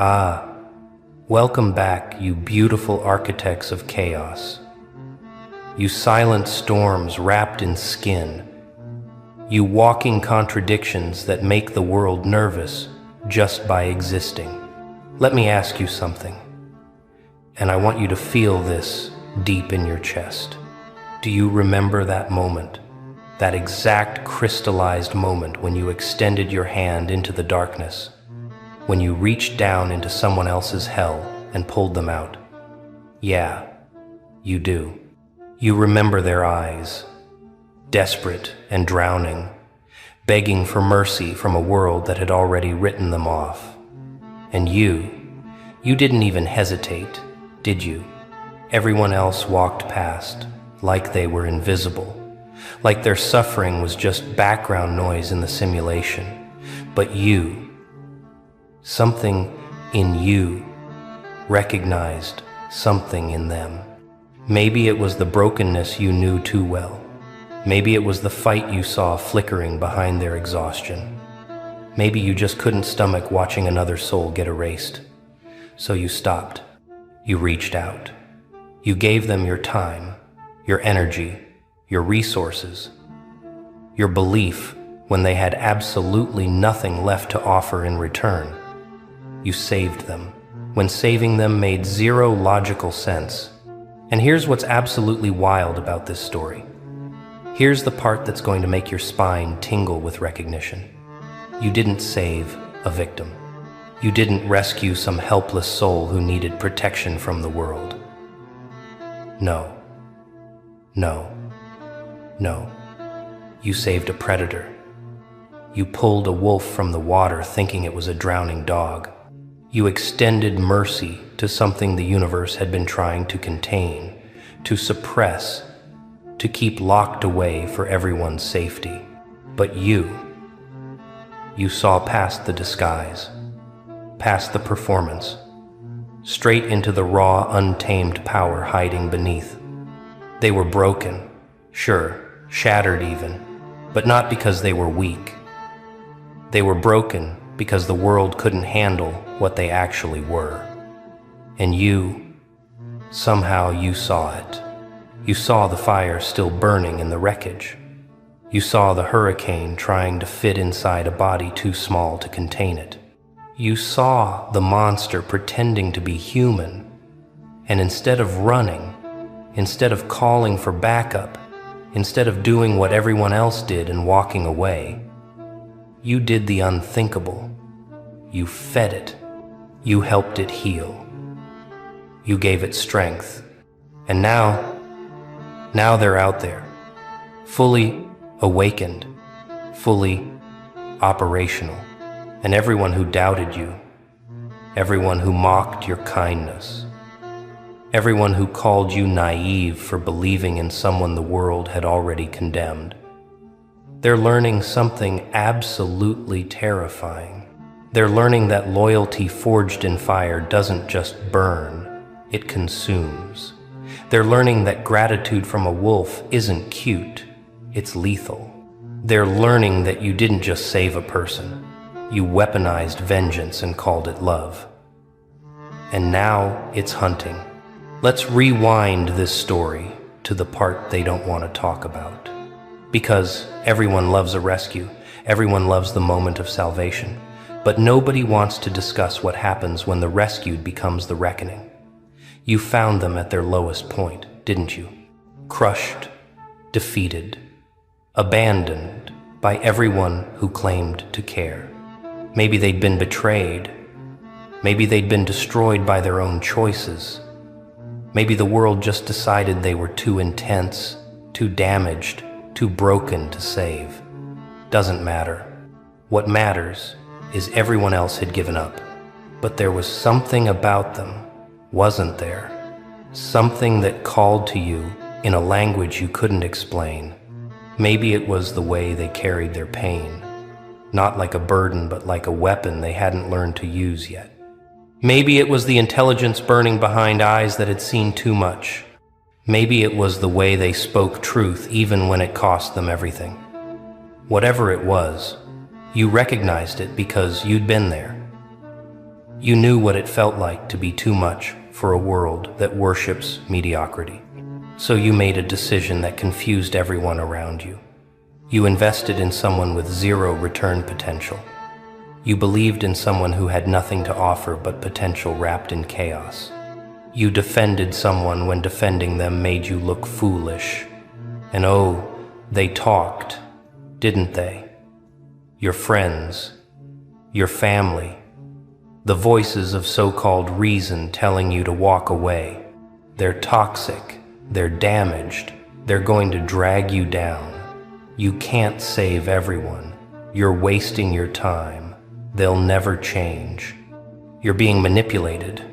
Ah, welcome back, you beautiful architects of chaos. You silent storms wrapped in skin. You walking contradictions that make the world nervous just by existing. Let me ask you something, and I want you to feel this deep in your chest. Do you remember that moment? That exact crystallized moment when you extended your hand into the darkness, when you reached down into someone else's hell and pulled them out? Yeah, you do. You remember their eyes, desperate and drowning, begging for mercy from a world that had already written them off. And you didn't even hesitate, did you? Everyone else walked past, like they were invisible, like their suffering was just background noise in the simulation. But you, something in you, recognized something in them. Maybe it was the brokenness you knew too well. Maybe it was the fight you saw flickering behind their exhaustion. Maybe you just couldn't stomach watching another soul get erased. So you stopped. You reached out. You gave them your time, your energy, your resources, your belief when they had absolutely nothing left to offer in return. You saved them, when saving them made zero logical sense. And here's what's absolutely wild about this story. Here's the part that's going to make your spine tingle with recognition. You didn't save a victim. You didn't rescue some helpless soul who needed protection from the world. No. You saved a predator. You pulled a wolf from the water thinking it was a drowning dog. You extended mercy to something the universe had been trying to contain, to suppress, to keep locked away for everyone's safety. But you saw past the disguise, past the performance, straight into the raw, untamed power hiding beneath. They were broken, sure, shattered even, but not because they were weak. They were broken because the world couldn't handle what they actually were. And somehow you saw it. You saw the fire still burning in the wreckage. You saw the hurricane trying to fit inside a body too small to contain it. You saw the monster pretending to be human, and instead of running, instead of calling for backup, instead of doing what everyone else did and walking away, you did the unthinkable. You fed it. You helped it heal. You gave it strength. And now they're out there, fully awakened, fully operational. And everyone who doubted you, everyone who mocked your kindness, everyone who called you naive for believing in someone the world had already condemned, they're learning something absolutely terrifying. They're learning that loyalty forged in fire doesn't just burn, it consumes. They're learning that gratitude from a wolf isn't cute, it's lethal. They're learning that you didn't just save a person, you weaponized vengeance and called it love. And now it's hunting. Let's rewind this story to the part they don't want to talk about. Because everyone loves a rescue, everyone loves the moment of salvation, but nobody wants to discuss what happens when the rescued becomes the reckoning. You found them at their lowest point, didn't you? Crushed, defeated, abandoned by everyone who claimed to care. Maybe they'd been betrayed. Maybe they'd been destroyed by their own choices. Maybe the world just decided they were too intense, too damaged, too broken to save. Doesn't matter. What matters is everyone else had given up. But there was something about them, wasn't there? Something that called to you in a language you couldn't explain. Maybe it was the way they carried their pain. Not like a burden, but like a weapon they hadn't learned to use yet. Maybe it was the intelligence burning behind eyes that had seen too much. Maybe it was the way they spoke truth even when it cost them everything. Whatever it was, you recognized it because you'd been there. You knew what it felt like to be too much for a world that worships mediocrity. So you made a decision that confused everyone around you. You invested in someone with zero return potential. You believed in someone who had nothing to offer but potential wrapped in chaos. You defended someone when defending them made you look foolish. And oh, they talked, didn't they? Your friends, your family, the voices of so-called reason telling you to walk away. They're toxic, they're damaged, they're going to drag you down. You can't save everyone. You're wasting your time. They'll never change. You're being manipulated.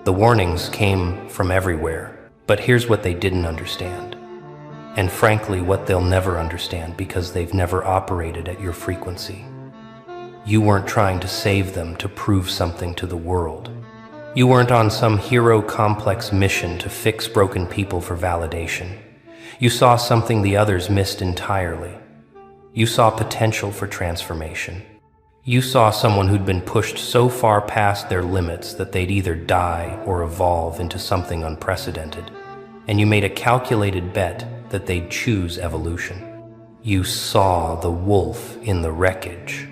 The warnings came from everywhere, but here's what they didn't understand. And frankly, what they'll never understand because they've never operated at your frequency. You weren't trying to save them to prove something to the world. You weren't on some hero complex mission to fix broken people for validation. You saw something the others missed entirely. You saw potential for transformation. You saw someone who'd been pushed so far past their limits that they'd either die or evolve into something unprecedented. And you made a calculated bet that they'd choose evolution. You saw the wolf in the wreckage.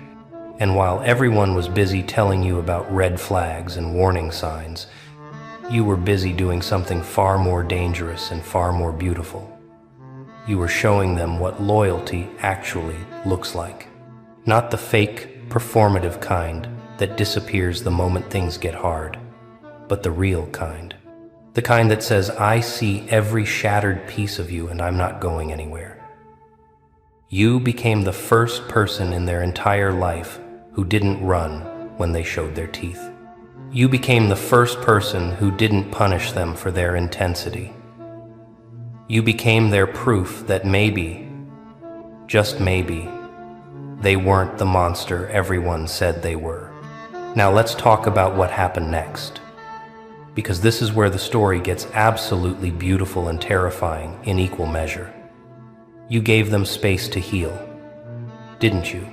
And while everyone was busy telling you about red flags and warning signs, you were busy doing something far more dangerous and far more beautiful. You were showing them what loyalty actually looks like. Not the fake, performative kind that disappears the moment things get hard, but the real kind. The kind that says, I see every shattered piece of you and I'm not going anywhere. You became the first person in their entire life who didn't run when they showed their teeth. You became the first person who didn't punish them for their intensity. You became their proof that maybe, just maybe, they weren't the monster everyone said they were. Now let's talk about what happened next. Because this is where the story gets absolutely beautiful and terrifying in equal measure. You gave them space to heal, didn't you?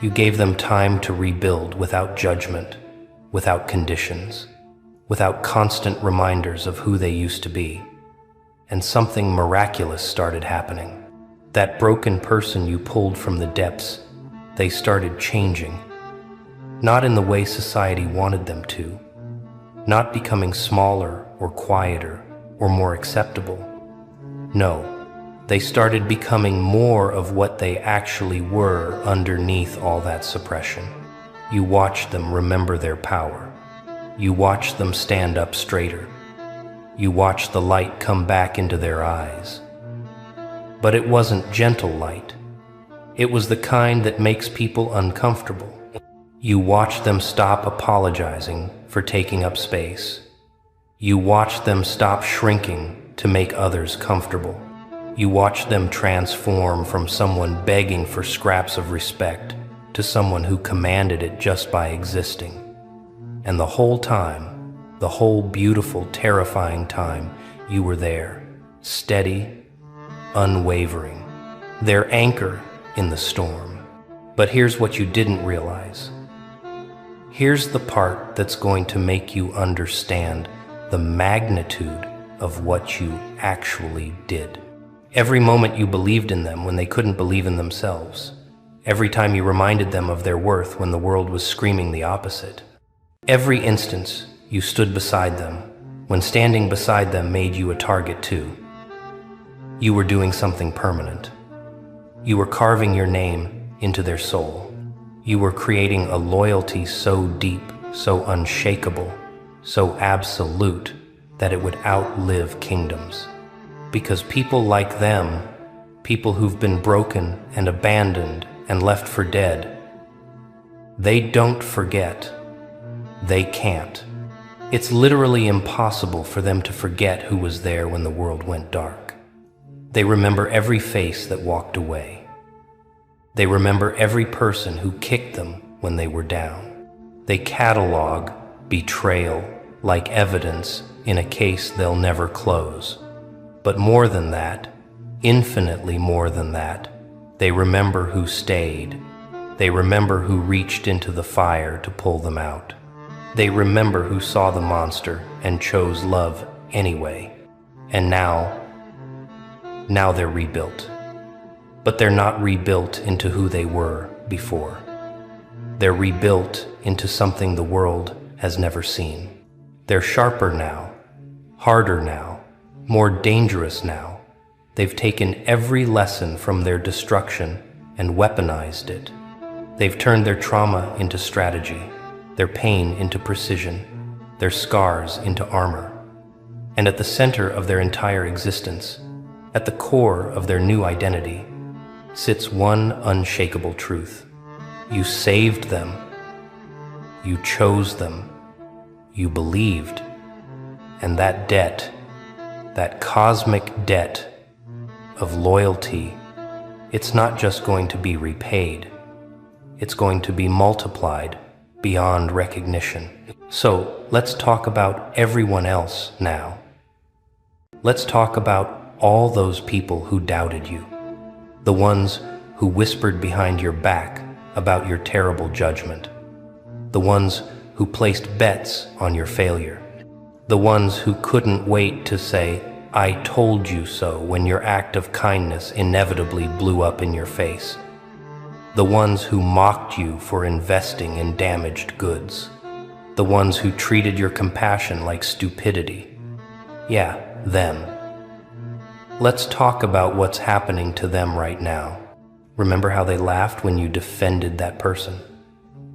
You gave them time to rebuild without judgment, without conditions, without constant reminders of who they used to be. And something miraculous started happening. That broken person you pulled from the depths, they started changing. Not in the way society wanted them to. Not becoming smaller or quieter or more acceptable. No. They started becoming more of what they actually were underneath all that suppression. You watched them remember their power. You watched them stand up straighter. You watched the light come back into their eyes. But it wasn't gentle light. It was the kind that makes people uncomfortable. You watched them stop apologizing for taking up space. You watched them stop shrinking to make others comfortable. You watched them transform from someone begging for scraps of respect to someone who commanded it just by existing. And the whole time, the whole beautiful, terrifying time, you were there, steady, unwavering, their anchor in the storm. But here's what you didn't realize. Here's the part that's going to make you understand the magnitude of what you actually did. Every moment you believed in them when they couldn't believe in themselves. Every time you reminded them of their worth when the world was screaming the opposite. Every instance you stood beside them when standing beside them made you a target too. You were doing something permanent. You were carving your name into their soul. You were creating a loyalty so deep, so unshakable, so absolute that it would outlive kingdoms. Because people like them, people who've been broken and abandoned and left for dead, they don't forget. They can't. It's literally impossible for them to forget who was there when the world went dark. They remember every face that walked away. They remember every person who kicked them when they were down. They catalog betrayal like evidence in a case they'll never close. But more than that, infinitely more than that, they remember who stayed. They remember who reached into the fire to pull them out. They remember who saw the monster and chose love anyway. And now they're rebuilt. But they're not rebuilt into who they were before. They're rebuilt into something the world has never seen. They're sharper now, harder now, more dangerous now. They've taken every lesson from their destruction and weaponized it. They've turned their trauma into strategy, their pain into precision, their scars into armor. And at the center of their entire existence, at the core of their new identity, sits one unshakable truth. You saved them. You chose them. You believed. And that debt, that cosmic debt of loyalty, it's not just going to be repaid. It's going to be multiplied beyond recognition. So let's talk about everyone else now. Let's talk about all those people who doubted you, the ones who whispered behind your back about your terrible judgment, the ones who placed bets on your failure, the ones who couldn't wait to say, "I told you so," when your act of kindness inevitably blew up in your face, the ones who mocked you for investing in damaged goods, the ones who treated your compassion like stupidity. Yeah, them. Let's talk about what's happening to them right now. Remember how they laughed when you defended that person?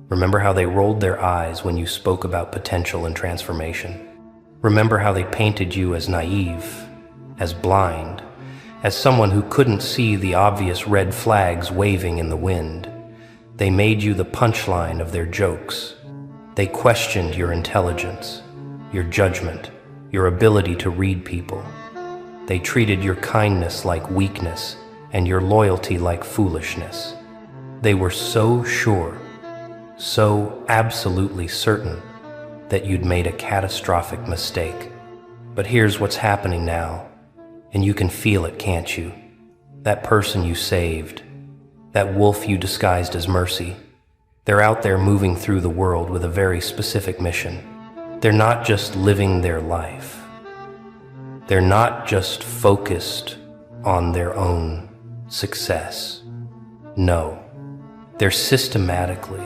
Remember how they rolled their eyes when you spoke about potential and transformation? Remember how they painted you as naive, as blind, as someone who couldn't see the obvious red flags waving in the wind? They made you the punchline of their jokes. They questioned your intelligence, your judgment, your ability to read people. They treated your kindness like weakness and your loyalty like foolishness. They were so sure, so absolutely certain that you'd made a catastrophic mistake. But here's what's happening now, and you can feel it, can't you? That person you saved, that wolf you disguised as mercy, they're out there moving through the world with a very specific mission. They're not just living their life. They're not just focused on their own success. No, they're systematically,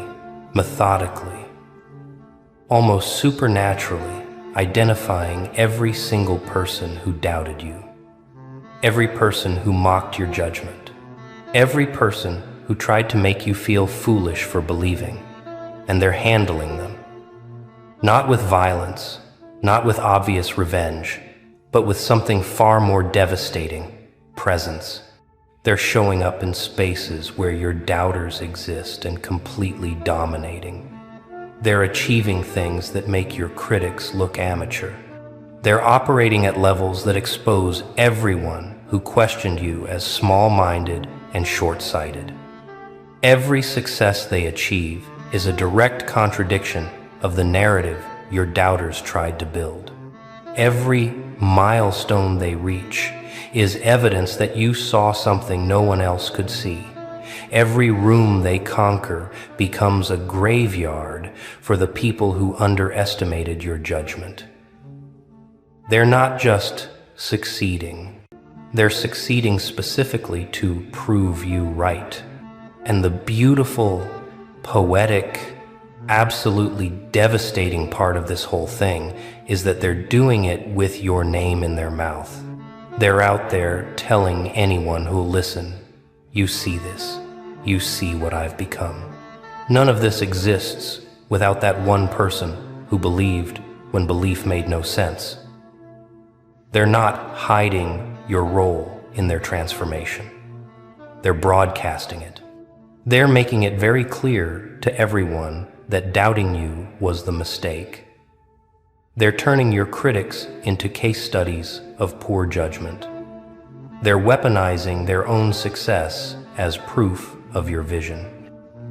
methodically, almost supernaturally identifying every single person who doubted you, every person who mocked your judgment, every person who tried to make you feel foolish for believing, and they're handling them. Not with violence, not with obvious revenge, but with something far more devastating: presence. They're showing up in spaces where your doubters exist and completely dominating. They're achieving things that make your critics look amateur. They're operating at levels that expose everyone who questioned you as small-minded and short-sighted. Every success they achieve is a direct contradiction of the narrative your doubters tried to build. Every milestone they reach is evidence that you saw something no one else could see. Every room they conquer becomes a graveyard for the people who underestimated your judgment. They're not just succeeding. They're succeeding specifically to prove you right. And the beautiful, poetic, absolutely devastating part of this whole thing is that they're doing it with your name in their mouth. They're out there telling anyone who'll listen, "You see this. You see what I've become." None of this exists without that one person who believed when belief made no sense. They're not hiding your role in their transformation. They're broadcasting it. They're making it very clear to everyone that doubting you was the mistake. They're turning your critics into case studies of poor judgment. They're weaponizing their own success as proof of your vision.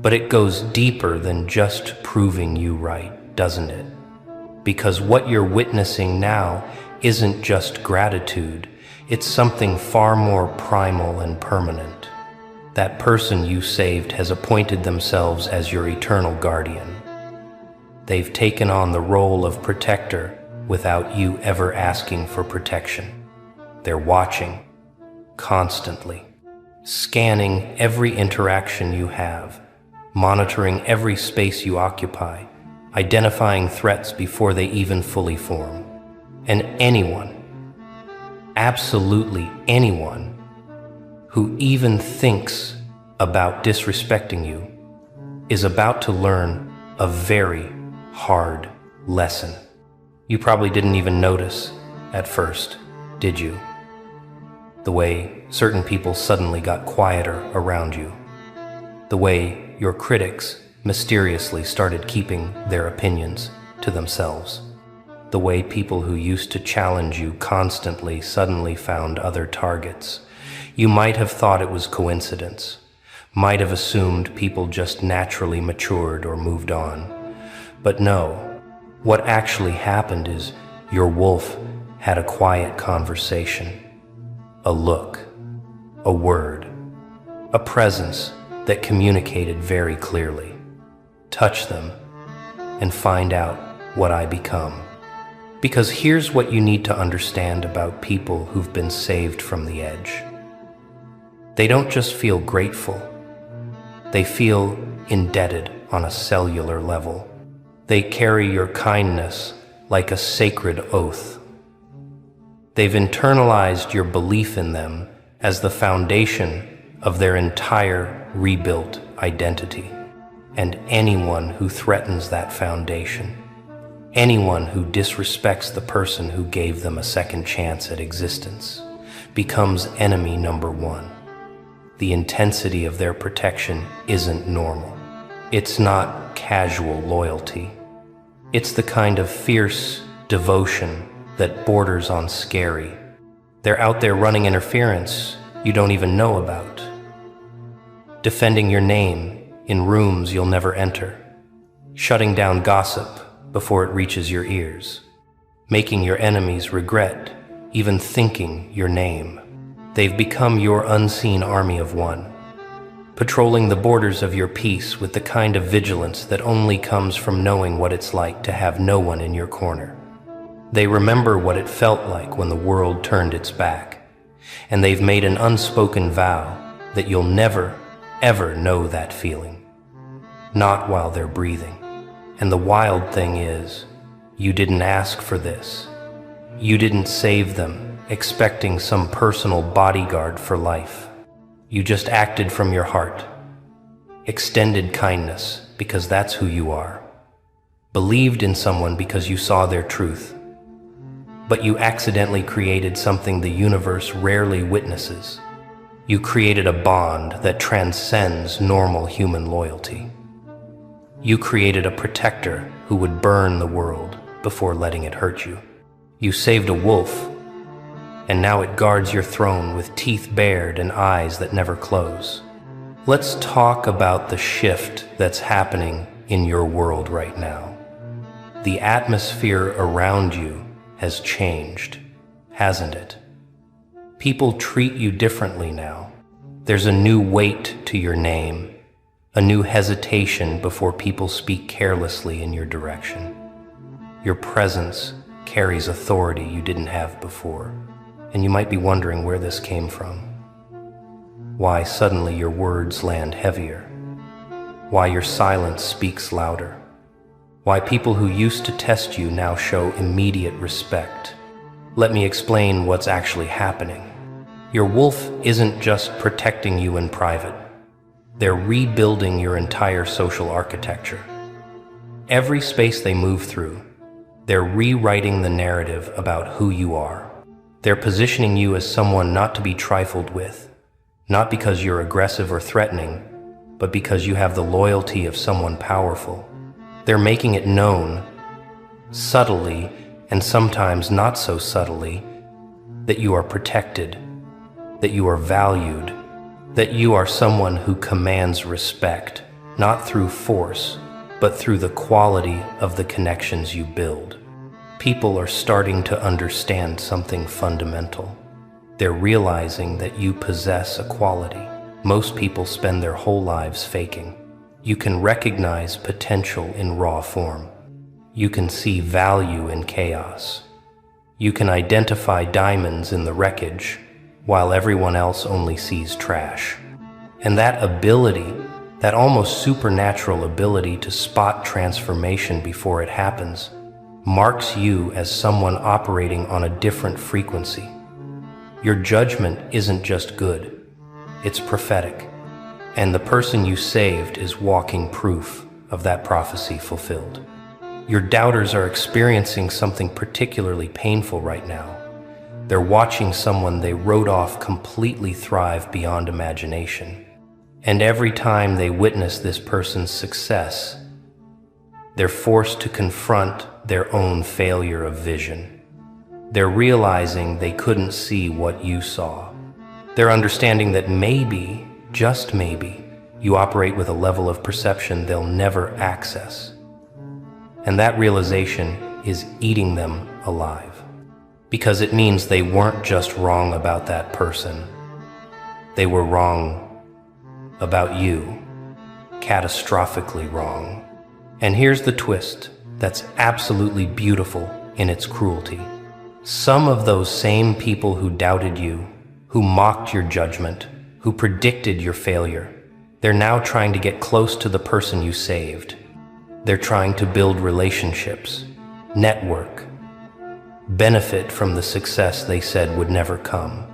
But it goes deeper than just proving you right, doesn't it? Because what you're witnessing now isn't just gratitude, it's something far more primal and permanent. That person you saved has appointed themselves as your eternal guardian. They've taken on the role of protector without you ever asking for protection. They're watching, constantly, scanning every interaction you have, monitoring every space you occupy, identifying threats before they even fully form. And anyone, absolutely anyone, who even thinks about disrespecting you is about to learn a very hard lesson. You probably didn't even notice at first, did you? The way certain people suddenly got quieter around you. The way your critics mysteriously started keeping their opinions to themselves. The way people who used to challenge you constantly suddenly found other targets. You might have thought it was coincidence, might have assumed people just naturally matured or moved on. But no, what actually happened is your wolf had a quiet conversation, a look, a word, a presence that communicated very clearly. Touch them and find out what I become. Because here's what you need to understand about people who've been saved from the edge. They don't just feel grateful. They feel indebted on a cellular level. They carry your kindness like a sacred oath. They've internalized your belief in them as the foundation of their entire rebuilt identity. And anyone who threatens that foundation, anyone who disrespects the person who gave them a second chance at existence, becomes enemy number one. The intensity of their protection isn't normal. It's not casual loyalty. It's the kind of fierce devotion that borders on scary. They're out there running interference you don't even know about, defending your name in rooms you'll never enter, shutting down gossip before it reaches your ears, making your enemies regret even thinking your name. They've become your unseen army of one, patrolling the borders of your peace with the kind of vigilance that only comes from knowing what it's like to have no one in your corner. They remember what it felt like when the world turned its back, and they've made an unspoken vow that you'll never, ever know that feeling. Not while they're breathing. And the wild thing is, you didn't ask for this. You didn't save them expecting some personal bodyguard for life. You just acted from your heart, extended kindness because that's who you are, believed in someone because you saw their truth. But you accidentally created something the universe rarely witnesses. You created a bond that transcends normal human loyalty. You created a protector who would burn the world before letting it hurt you. You saved a wolf, and now it guards your throne with teeth bared and eyes that never close. Let's talk about the shift that's happening in your world right now. The atmosphere around you has changed, hasn't it? People treat you differently now. There's a new weight to your name, a new hesitation before people speak carelessly in your direction. Your presence carries authority you didn't have before, and you might be wondering where this came from. Why suddenly your words land heavier. Why your silence speaks louder. Why people who used to test you now show immediate respect. Let me explain what's actually happening. Your wolf isn't just protecting you in private. They're rebuilding your entire social architecture. Every space they move through, they're rewriting the narrative about who you are. They're positioning you as someone not to be trifled with, not because you're aggressive or threatening, but because you have the loyalty of someone powerful. They're making it known, subtly and sometimes not so subtly, that you are protected, that you are valued, that you are someone who commands respect, not through force, but through the quality of the connections you build. People are starting to understand something fundamental. They're realizing that you possess a quality most people spend their whole lives faking. You can recognize potential in raw form. You can see value in chaos. You can identify diamonds in the wreckage, while everyone else only sees trash. And that ability, that almost supernatural ability to spot transformation before it happens, marks you as someone operating on a different frequency. Your judgment isn't just good, it's prophetic. And the person you saved is walking proof of that prophecy fulfilled. Your doubters are experiencing something particularly painful right now. They're watching someone they wrote off completely thrive beyond imagination. And every time they witness this person's success, they're forced to confront their own failure of vision. They're realizing they couldn't see what you saw. They're understanding that maybe, just maybe, you operate with a level of perception they'll never access. And that realization is eating them alive. Because it means they weren't just wrong about that person. They were wrong about you. Catastrophically wrong. And here's the twist that's absolutely beautiful in its cruelty. Some of those same people who doubted you, who mocked your judgment, who predicted your failure, they're now trying to get close to the person you saved. They're trying to build relationships, network, benefit from the success they said would never come.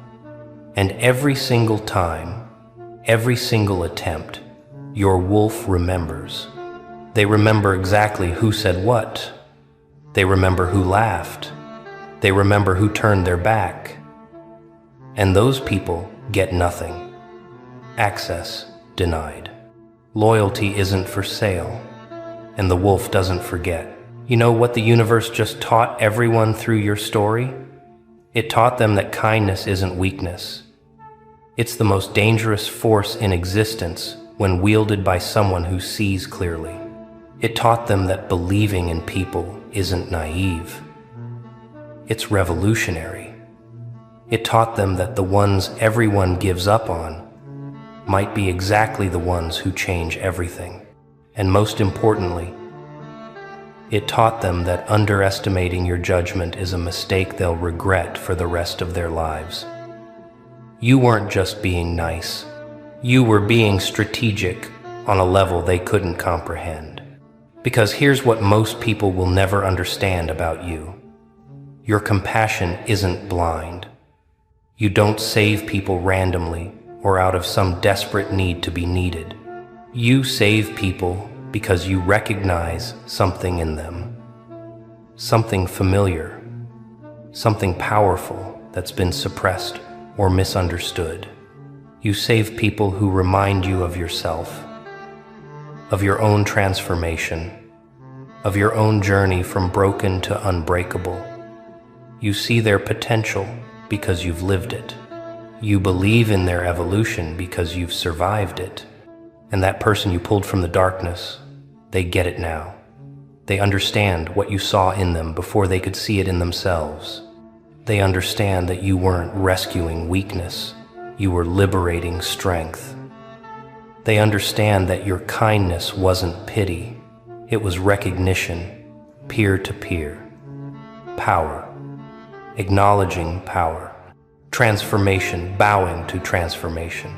And every single time, every single attempt, your wolf remembers. They remember exactly who said what. They remember who laughed. They remember who turned their back. And those people get nothing. Access denied. Loyalty isn't for sale. And the wolf doesn't forget. You know what the universe just taught everyone through your story? It taught them that kindness isn't weakness. It's the most dangerous force in existence when wielded by someone who sees clearly. It taught them that believing in people isn't naive. It's revolutionary. It taught them that the ones everyone gives up on might be exactly the ones who change everything. And most importantly, it taught them that underestimating your judgment is a mistake they'll regret for the rest of their lives. You weren't just being nice. You were being strategic on a level they couldn't comprehend. Because here's what most people will never understand about you. Your compassion isn't blind. You don't save people randomly or out of some desperate need to be needed. You save people because you recognize something in them. Something familiar. Something powerful that's been suppressed or misunderstood. You save people who remind you of yourself, of your own transformation, of your own journey from broken to unbreakable. You see their potential because you've lived it. You believe in their evolution because you've survived it. And that person you pulled from the darkness, they get it now. They understand what you saw in them before they could see it in themselves. They understand that you weren't rescuing weakness, you were liberating strength. They understand that your kindness wasn't pity, it was recognition, peer to peer. Power, acknowledging power. Transformation, bowing to transformation.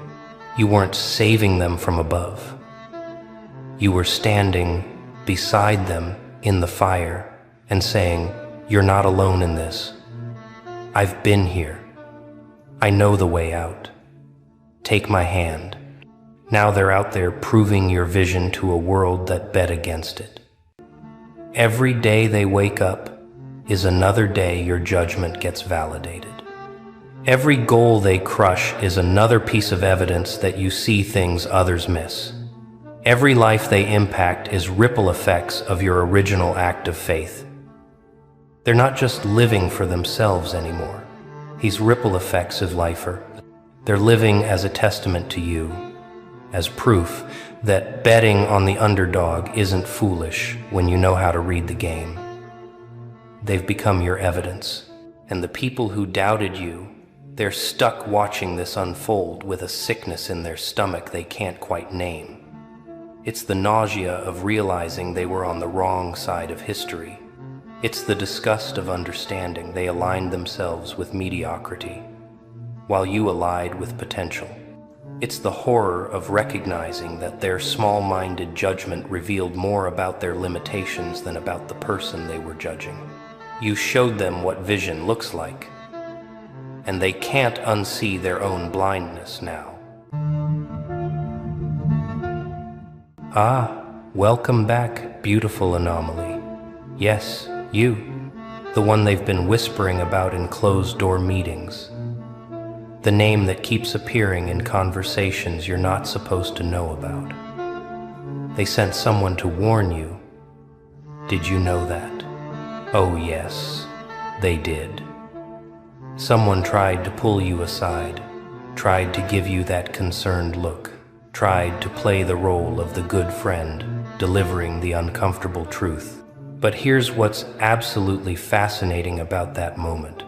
You weren't saving them from above. You were standing beside them in the fire and saying, "You're not alone in this. I've been here. I know the way out. Take my hand." Now they're out there proving your vision to a world that bet against it. Every day they wake up is another day your judgment gets validated. Every goal they crush is another piece of evidence that you see things others miss. Every life they impact is ripple effects of your original act of faith. They're not just living for themselves anymore. These ripple effects of lifer. They're living as a testament to you, as proof that betting on the underdog isn't foolish when you know how to read the game. They've become your evidence, and the people who doubted you, they're stuck watching this unfold with a sickness in their stomach they can't quite name. It's the nausea of realizing they were on the wrong side of history. It's the disgust of understanding they aligned themselves with mediocrity, while you allied with potential. It's the horror of recognizing that their small-minded judgment revealed more about their limitations than about the person they were judging. You showed them what vision looks like, and they can't unsee their own blindness now. Ah, welcome back, beautiful anomaly. Yes, you, the one they've been whispering about in closed-door meetings. The name that keeps appearing in conversations you're not supposed to know about. They sent someone to warn you. Did you know that? Oh yes, they did. Someone tried to pull you aside, tried to give you that concerned look, tried to play the role of the good friend, delivering the uncomfortable truth. But here's what's absolutely fascinating about that moment.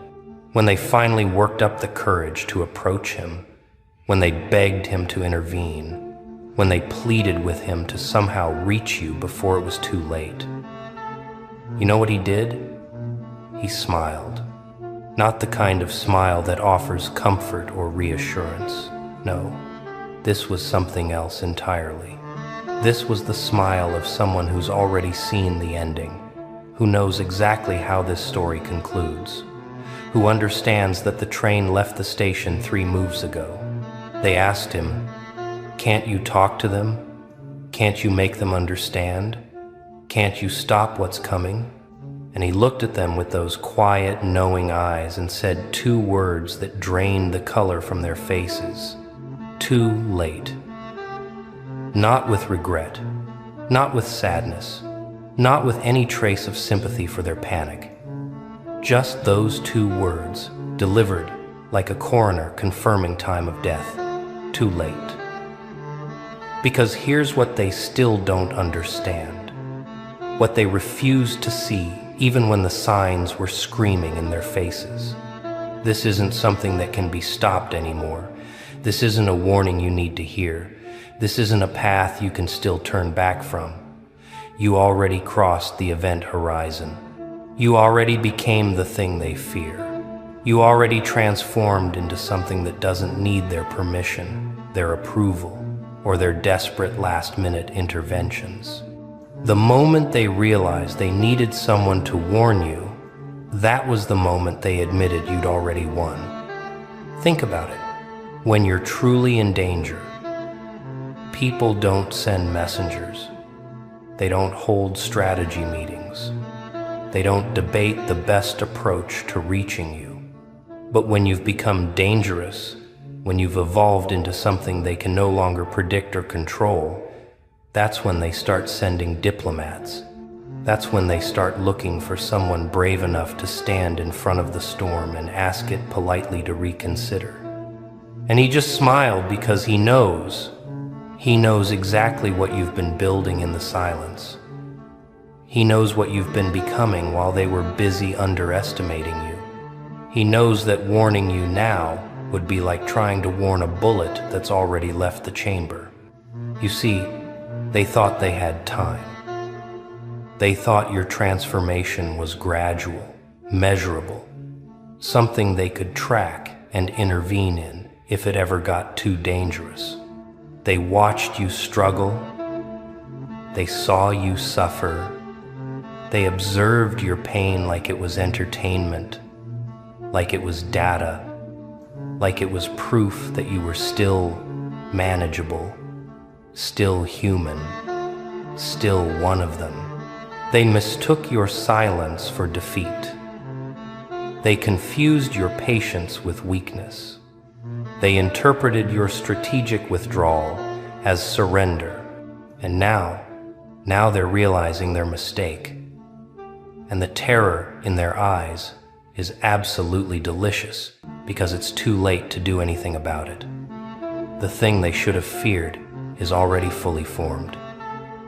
When they finally worked up the courage to approach him, when they begged him to intervene, when they pleaded with him to somehow reach you before it was too late. You know what he did? He smiled. Not the kind of smile that offers comfort or reassurance. No, this was something else entirely. This was the smile of someone who's already seen the ending, who knows exactly how this story concludes, who understands that the train left the station 3 moves ago. They asked him, "Can't you talk to them? Can't you make them understand? Can't you stop what's coming?" And he looked at them with those quiet, knowing eyes and said 2 words that drained the color from their faces. Too late. Not with regret, not with sadness, not with any trace of sympathy for their panic. Just those 2 words, delivered like a coroner confirming time of death. Too late. Because here's what they still don't understand. What they refused to see, even when the signs were screaming in their faces. This isn't something that can be stopped anymore. This isn't a warning you need to hear. This isn't a path you can still turn back from. You already crossed the event horizon. You already became the thing they fear. You already transformed into something that doesn't need their permission, their approval, or their desperate last-minute interventions. The moment they realized they needed someone to warn you, that was the moment they admitted you'd already won. Think about it. When you're truly in danger, people don't send messengers. They don't hold strategy meetings. They don't debate the best approach to reaching you. But when you've become dangerous, when you've evolved into something they can no longer predict or control, that's when they start sending diplomats. That's when they start looking for someone brave enough to stand in front of the storm and ask it politely to reconsider. And he just smiled because he knows exactly what you've been building in the silence. He knows what you've been becoming while they were busy underestimating you. He knows that warning you now would be like trying to warn a bullet that's already left the chamber. You see, they thought they had time. They thought your transformation was gradual, measurable, something they could track and intervene in if it ever got too dangerous. They watched you struggle. They saw you suffer. They observed your pain like it was entertainment, like it was data, like it was proof that you were still manageable, still human, still one of them. They mistook your silence for defeat. They confused your patience with weakness. They interpreted your strategic withdrawal as surrender. And now they're realizing their mistake. And the terror in their eyes is absolutely delicious because it's too late to do anything about it. The thing they should have feared is already fully formed.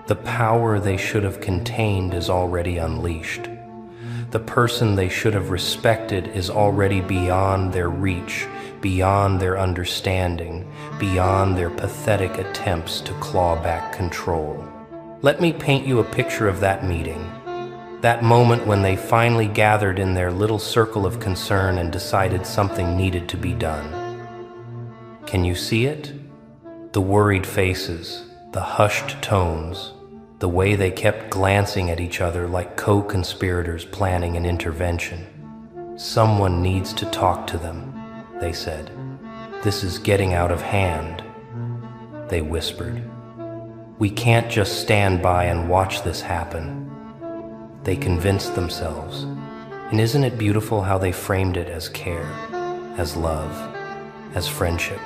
The power they should have contained is already unleashed. The person they should have respected is already beyond their reach, beyond their understanding, beyond their pathetic attempts to claw back control. Let me paint you a picture of that meeting. That moment when they finally gathered in their little circle of concern and decided something needed to be done. Can you see it? The worried faces, the hushed tones, the way they kept glancing at each other like co-conspirators planning an intervention. Someone needs to talk to them, they said. This is getting out of hand, they whispered. We can't just stand by and watch this happen. They convinced themselves. And isn't it beautiful how they framed it as care, as love, as friendship?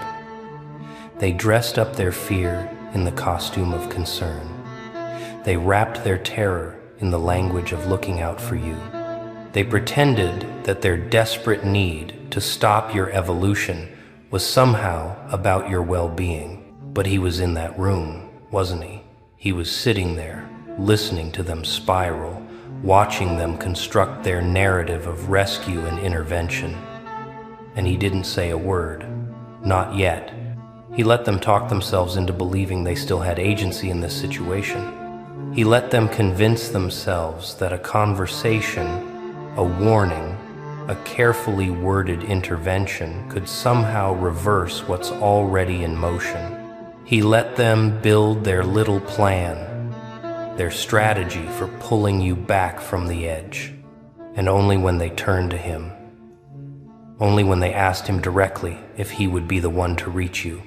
They dressed up their fear in the costume of concern. They wrapped their terror in the language of looking out for you. They pretended that their desperate need to stop your evolution was somehow about your well-being. But he was in that room, wasn't he? He was sitting there, listening to them spiral, watching them construct their narrative of rescue and intervention. And he didn't say a word. Not yet. He let them talk themselves into believing they still had agency in this situation. He let them convince themselves that a conversation, a warning, a carefully worded intervention could somehow reverse what's already in motion. He let them build their little plan, their strategy for pulling you back from the edge. And only when they turned to him, only when they asked him directly if he would be the one to reach you,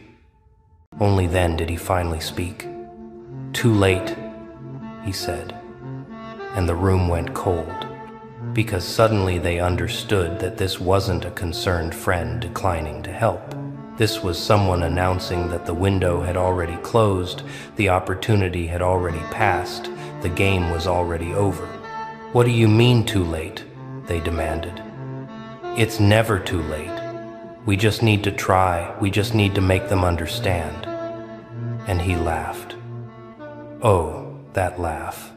only then did he finally speak. Too late, he said, and the room went cold, because suddenly they understood that this wasn't a concerned friend declining to help. This was someone announcing that the window had already closed, the opportunity had already passed, the game was already over. What do you mean too late? They demanded. It's never too late. We just need to try, we just need to make them understand. And he laughed. Oh, that laugh.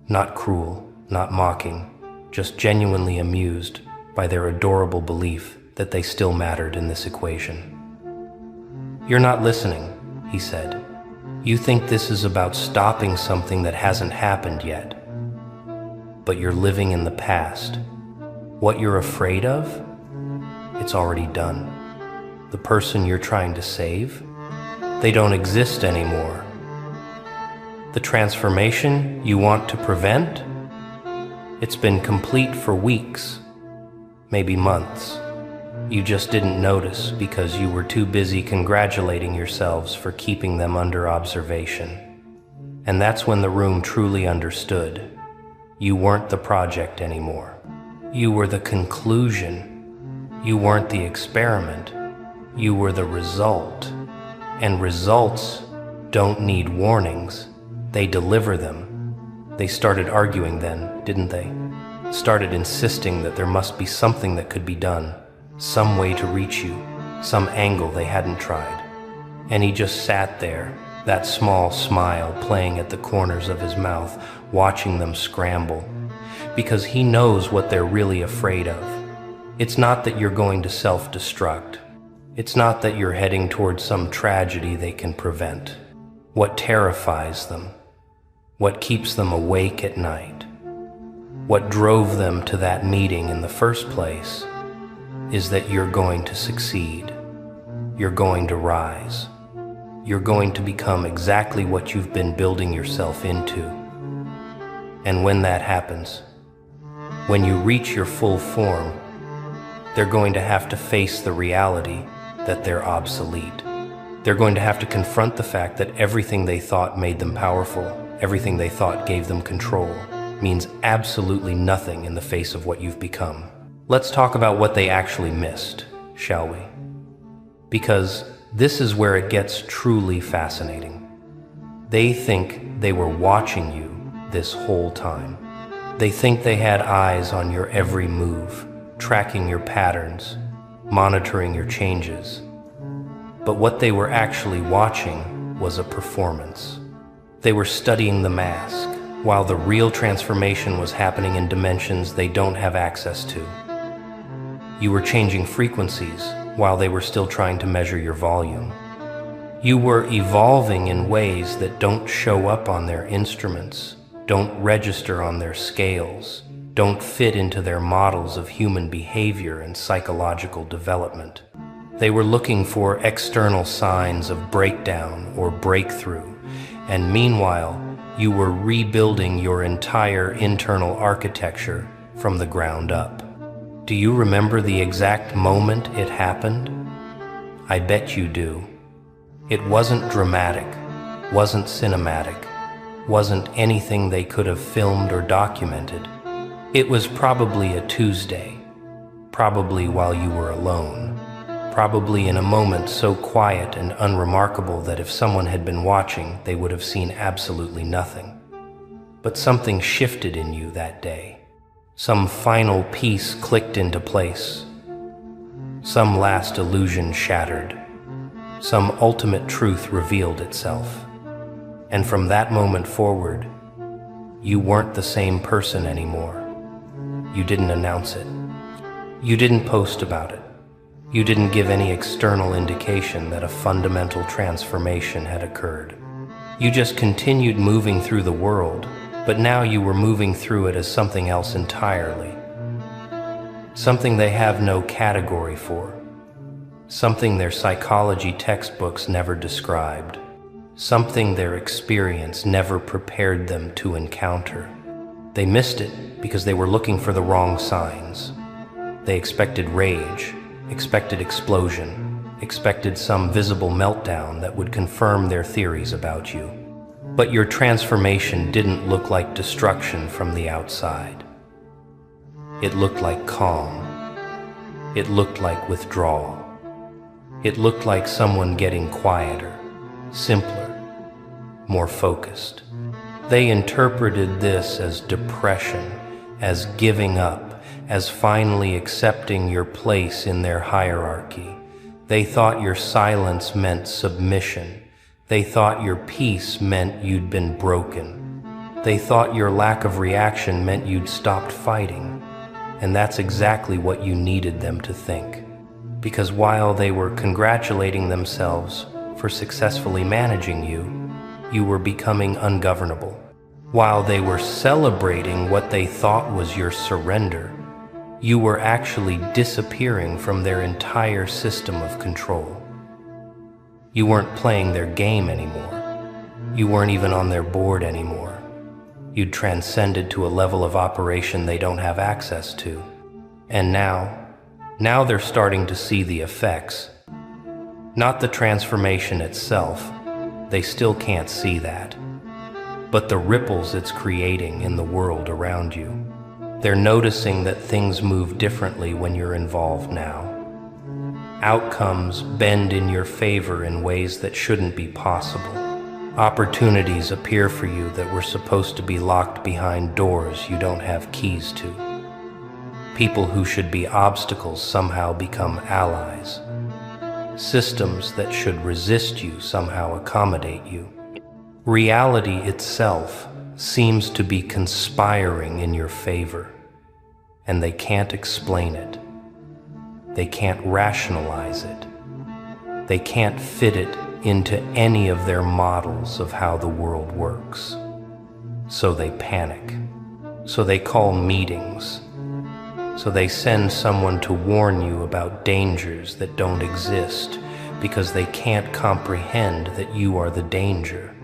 Not cruel, not mocking, just genuinely amused by their adorable belief that they still mattered in this equation. You're not listening, he said. You think this is about stopping something that hasn't happened yet. But you're living in the past. What you're afraid of? It's already done. The person you're trying to save? They don't exist anymore. The transformation you want to prevent? It's been complete for weeks, maybe months. You just didn't notice because you were too busy congratulating yourselves for keeping them under observation. And that's when the room truly understood. You weren't the project anymore. You were the conclusion. You weren't the experiment. You were the result. And results don't need warnings. They deliver them. They started arguing then, didn't they? Started insisting that there must be something that could be done, some way to reach you, some angle they hadn't tried. And he just sat there, that small smile playing at the corners of his mouth, watching them scramble, because he knows what they're really afraid of. It's not that you're going to self-destruct. It's not that you're heading towards some tragedy they can prevent. What terrifies them, what keeps them awake at night, what drove them to that meeting in the first place, is that you're going to succeed. You're going to rise. You're going to become exactly what you've been building yourself into. And when that happens, when you reach your full form, they're going to have to face the reality that they're obsolete. They're going to have to confront the fact that everything they thought made them powerful, everything they thought gave them control, means absolutely nothing in the face of what you've become. Let's talk about what they actually missed, shall we? Because this is where it gets truly fascinating. They think they were watching you this whole time. They think they had eyes on your every move, tracking your patterns, monitoring your changes. But what they were actually watching was a performance. They were studying the mask, while the real transformation was happening in dimensions they don't have access to. You were changing frequencies while they were still trying to measure your volume. You were evolving in ways that don't show up on their instruments, don't register on their scales, don't fit into their models of human behavior and psychological development. They were looking for external signs of breakdown or breakthrough, and meanwhile, you were rebuilding your entire internal architecture from the ground up. Do you remember the exact moment it happened? I bet you do. It wasn't dramatic, wasn't cinematic, wasn't anything they could have filmed or documented. It was probably a Tuesday, probably while you were alone, probably in a moment so quiet and unremarkable that if someone had been watching, they would have seen absolutely nothing. But something shifted in you that day. Some final piece clicked into place. Some last illusion shattered. Some ultimate truth revealed itself. And from that moment forward, you weren't the same person anymore. You didn't announce it. You didn't post about it. You didn't give any external indication that a fundamental transformation had occurred. You just continued moving through the world, but now you were moving through it as something else entirely. Something they have no category for. Something their psychology textbooks never described. Something their experience never prepared them to encounter. They missed it because they were looking for the wrong signs. They expected rage, expected explosion, expected some visible meltdown that would confirm their theories about you. But your transformation didn't look like destruction from the outside. It looked like calm. It looked like withdrawal. It looked like someone getting quieter, simpler, more focused. They interpreted this as depression, as giving up, as finally accepting your place in their hierarchy. They thought your silence meant submission. They thought your peace meant you'd been broken. They thought your lack of reaction meant you'd stopped fighting. And that's exactly what you needed them to think. Because while they were congratulating themselves for successfully managing you, you were becoming ungovernable. While they were celebrating what they thought was your surrender, you were actually disappearing from their entire system of control. You weren't playing their game anymore. You weren't even on their board anymore. You'd transcended to a level of operation they don't have access to. And now they're starting to see the effects. Not the transformation itself. They still can't see that. But the ripples it's creating in the world around you. They're noticing that things move differently when you're involved now. Outcomes bend in your favor in ways that shouldn't be possible. Opportunities appear for you that were supposed to be locked behind doors you don't have keys to. People who should be obstacles somehow become allies. Systems that should resist you somehow accommodate you. Reality itself seems to be conspiring in your favor, and they can't explain it. They can't rationalize it. They can't fit it into any of their models of how the world works. So they panic. So they call meetings. So they send someone to warn you about dangers that don't exist because they can't comprehend that you are the danger.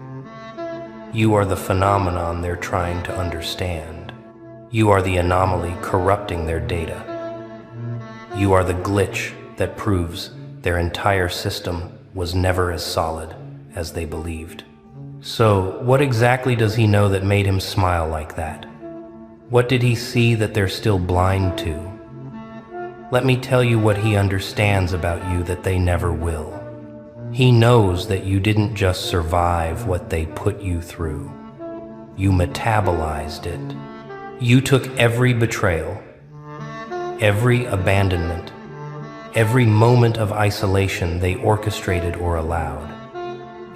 You are the phenomenon they're trying to understand. You are the anomaly corrupting their data. You are the glitch that proves their entire system was never as solid as they believed. So, what exactly does he know that made him smile like that? What did he see that they're still blind to? Let me tell you what he understands about you that they never will. He knows that you didn't just survive what they put you through. You metabolized it. You took every betrayal, every abandonment, every moment of isolation they orchestrated or allowed,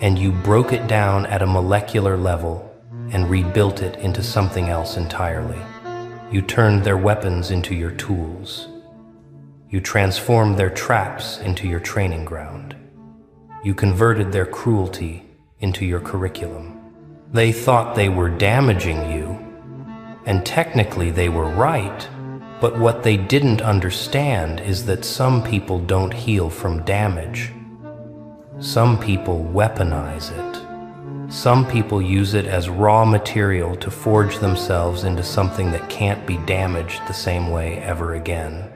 and you broke it down at a molecular level and rebuilt it into something else entirely. You turned their weapons into your tools. You transformed their traps into your training ground. You converted their cruelty into your curriculum. They thought they were damaging you, and technically they were right, but what they didn't understand is that some people don't heal from damage. Some people weaponize it. Some people use it as raw material to forge themselves into something that can't be damaged the same way ever again.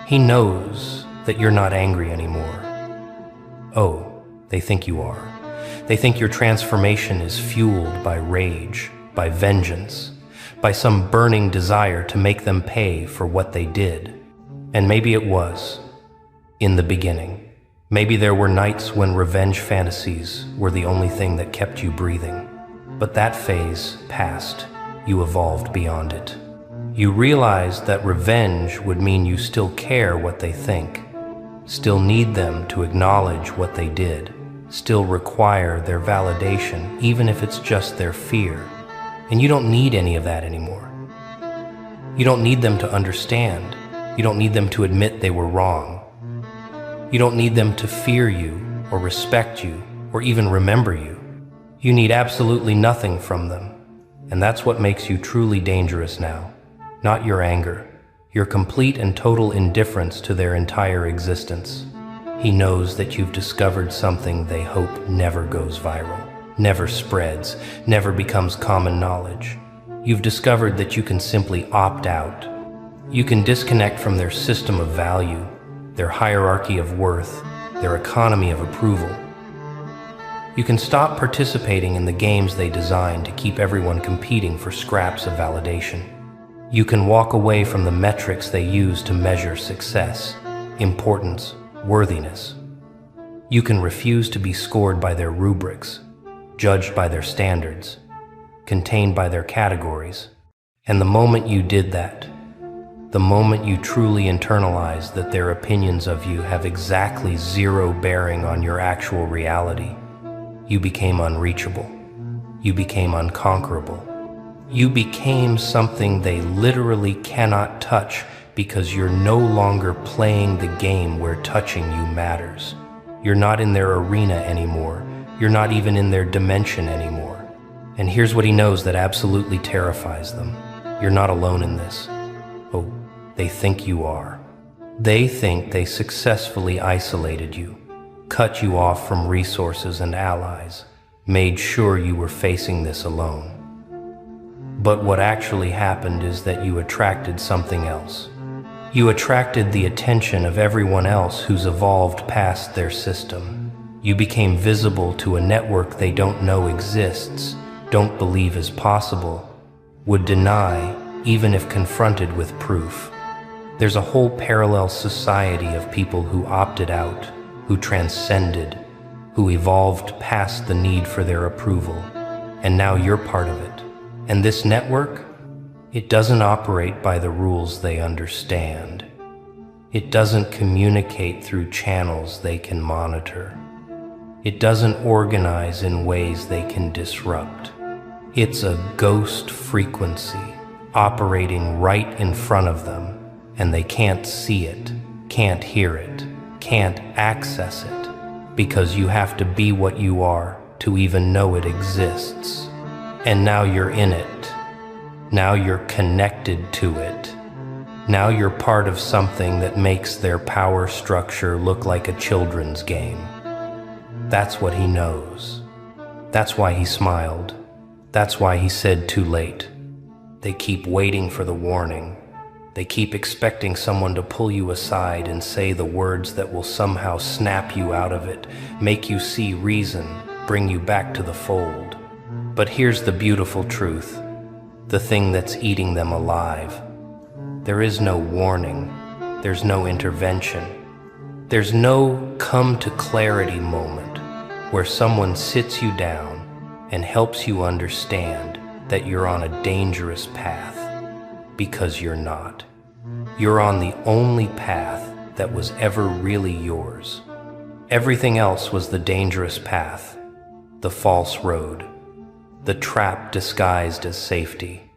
He knows that you're not angry anymore. Oh, they think you are. They think your transformation is fueled by rage, by vengeance, by some burning desire to make them pay for what they did. And maybe it was, in the beginning. Maybe there were nights when revenge fantasies were the only thing that kept you breathing. But that phase passed. You evolved beyond it. You realized that revenge would mean you still care what they think, still need them to acknowledge what they did, still require their validation, even if it's just their fear. And you don't need any of that anymore. You don't need them to understand. You don't need them to admit they were wrong. You don't need them to fear you, or respect you, or even remember you. You need absolutely nothing from them. And that's what makes you truly dangerous now. Not your anger, your complete and total indifference to their entire existence. He knows that you've discovered something they hope never goes viral, never spreads, never becomes common knowledge. You've discovered that you can simply opt out. You can disconnect from their system of value, their hierarchy of worth, their economy of approval. You can stop participating in the games they designed to keep everyone competing for scraps of validation. You can walk away from the metrics they use to measure success, importance, worthiness. You can refuse to be scored by their rubrics, judged by their standards, contained by their categories. And the moment you did that, the moment you truly internalized that their opinions of you have exactly zero bearing on your actual reality, you became unreachable. You became unconquerable. You became something they literally cannot touch because you're no longer playing the game where touching you matters. You're not in their arena anymore. You're not even in their dimension anymore. And here's what he knows that absolutely terrifies them. You're not alone in this. Oh, they think you are. They think they successfully isolated you, cut you off from resources and allies, made sure you were facing this alone. But what actually happened is that you attracted something else. You attracted the attention of everyone else who's evolved past their system. You became visible to a network they don't know exists, don't believe is possible, would deny even if confronted with proof. There's a whole parallel society of people who opted out, who transcended, who evolved past the need for their approval, and now you're part of it. And this network, it doesn't operate by the rules they understand. It doesn't communicate through channels they can monitor. It doesn't organize in ways they can disrupt. It's a ghost frequency operating right in front of them, and they can't see it, can't hear it, can't access it, because you have to be what you are to even know it exists. And now you're in it. Now you're connected to it. Now you're part of something that makes their power structure look like a children's game. That's what he knows. That's why he smiled. That's why he said too late. They keep waiting for the warning. They keep expecting someone to pull you aside and say the words that will somehow snap you out of it, make you see reason, bring you back to the fold. But here's the beautiful truth, the thing that's eating them alive. There is no warning. There's no intervention. There's no come to clarity moment where someone sits you down and helps you understand that you're on a dangerous path, because you're not. You're on the only path that was ever really yours. Everything else was the dangerous path, the false road. the trap disguised as safety.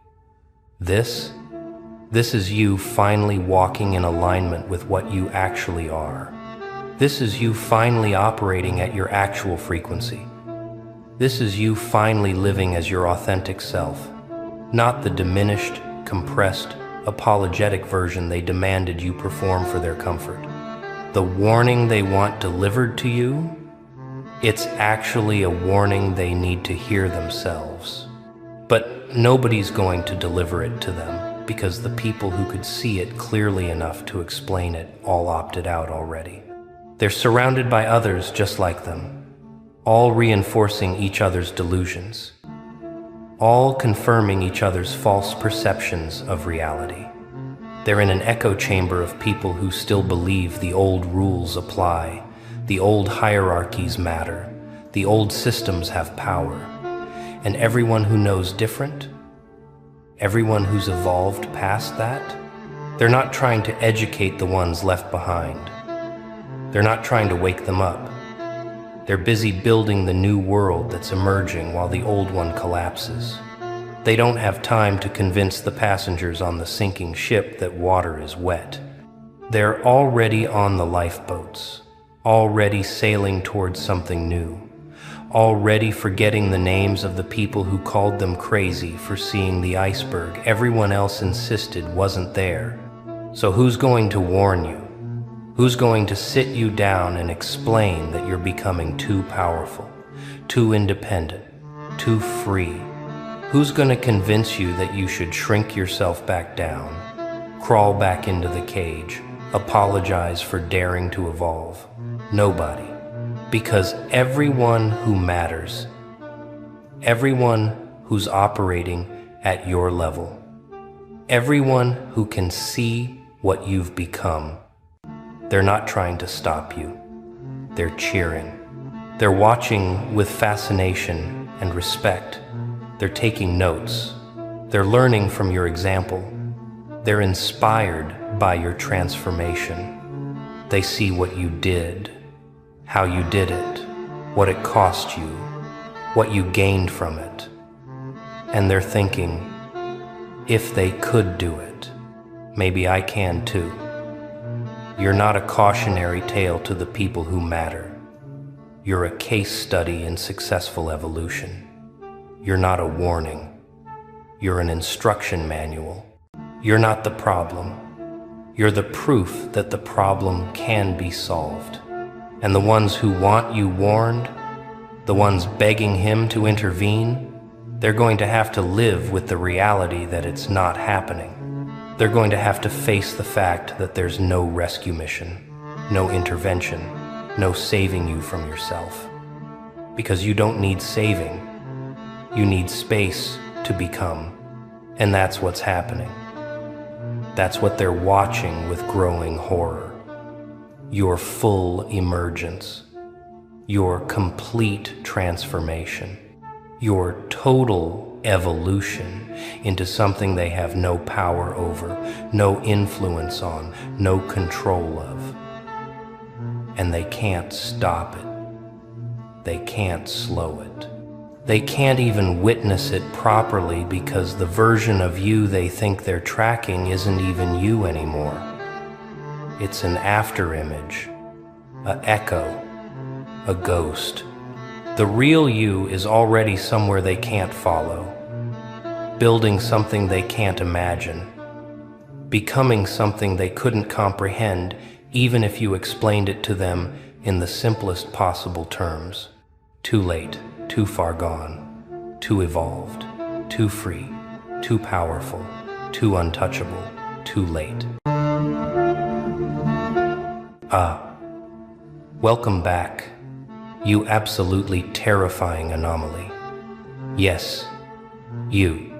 This is you finally walking in alignment with what you actually are. This is you finally operating at your actual frequency. This is you finally living as your authentic self, not the diminished, compressed, apologetic version they demanded you perform for their comfort. The warning they want delivered to you, it's actually a warning they need to hear themselves. But nobody's going to deliver it to them because the people who could see it clearly enough to explain it all opted out already. They're surrounded by others just like them, all reinforcing each other's delusions, all confirming each other's false perceptions of reality. They're in an echo chamber of people who still believe the old rules apply, the old hierarchies matter, the old systems have power, and everyone who knows different, everyone who's evolved past that, they're not trying to educate the ones left behind. They're not trying to wake them up. They're busy building the new world that's emerging while the old one collapses. They don't have time to convince the passengers on the sinking ship that water is wet. They're already on the lifeboats, already sailing towards something new, already forgetting the names of the people who called them crazy for seeing the iceberg everyone else insisted wasn't there. So who's going to warn you? Who's going to sit you down and explain that you're becoming too powerful, too independent, too free? Who's going to convince you that you should shrink yourself back down, crawl back into the cage, apologize for daring to evolve? Nobody. Because everyone who matters, everyone who's operating at your level, everyone who can see what you've become, they're not trying to stop you. They're cheering. They're watching with fascination and respect. They're taking notes. They're learning from your example. They're inspired by your transformation. They see what you did, how you did it, what it cost you, what you gained from it. And they're thinking, if they could do it, maybe I can too. You're not a cautionary tale to the people who matter. You're a case study in successful evolution. You're not a warning. You're an instruction manual. You're not the problem. You're the proof that the problem can be solved. And the ones who want you warned, the ones begging him to intervene, they're going to have to live with the reality that it's not happening. They're going to have to face the fact that there's no rescue mission, no intervention, no saving you from yourself. Because you don't need saving. You need space to become. And that's what's happening. That's what they're watching with growing horror. Your full emergence. Your complete transformation. Your total evolution into something they have no power over, no influence on, no control of. And they can't stop it. They can't slow it. They can't even witness it properly because the version of you they think they're tracking isn't even you anymore. It's an afterimage, an echo, a ghost. The real you is already somewhere they can't follow, building something they can't imagine, becoming something they couldn't comprehend even if you explained it to them in the simplest possible terms. Too late, too far gone, too evolved, too free, too powerful, too untouchable, too late. Welcome back. You absolutely terrifying anomaly. Yes, you,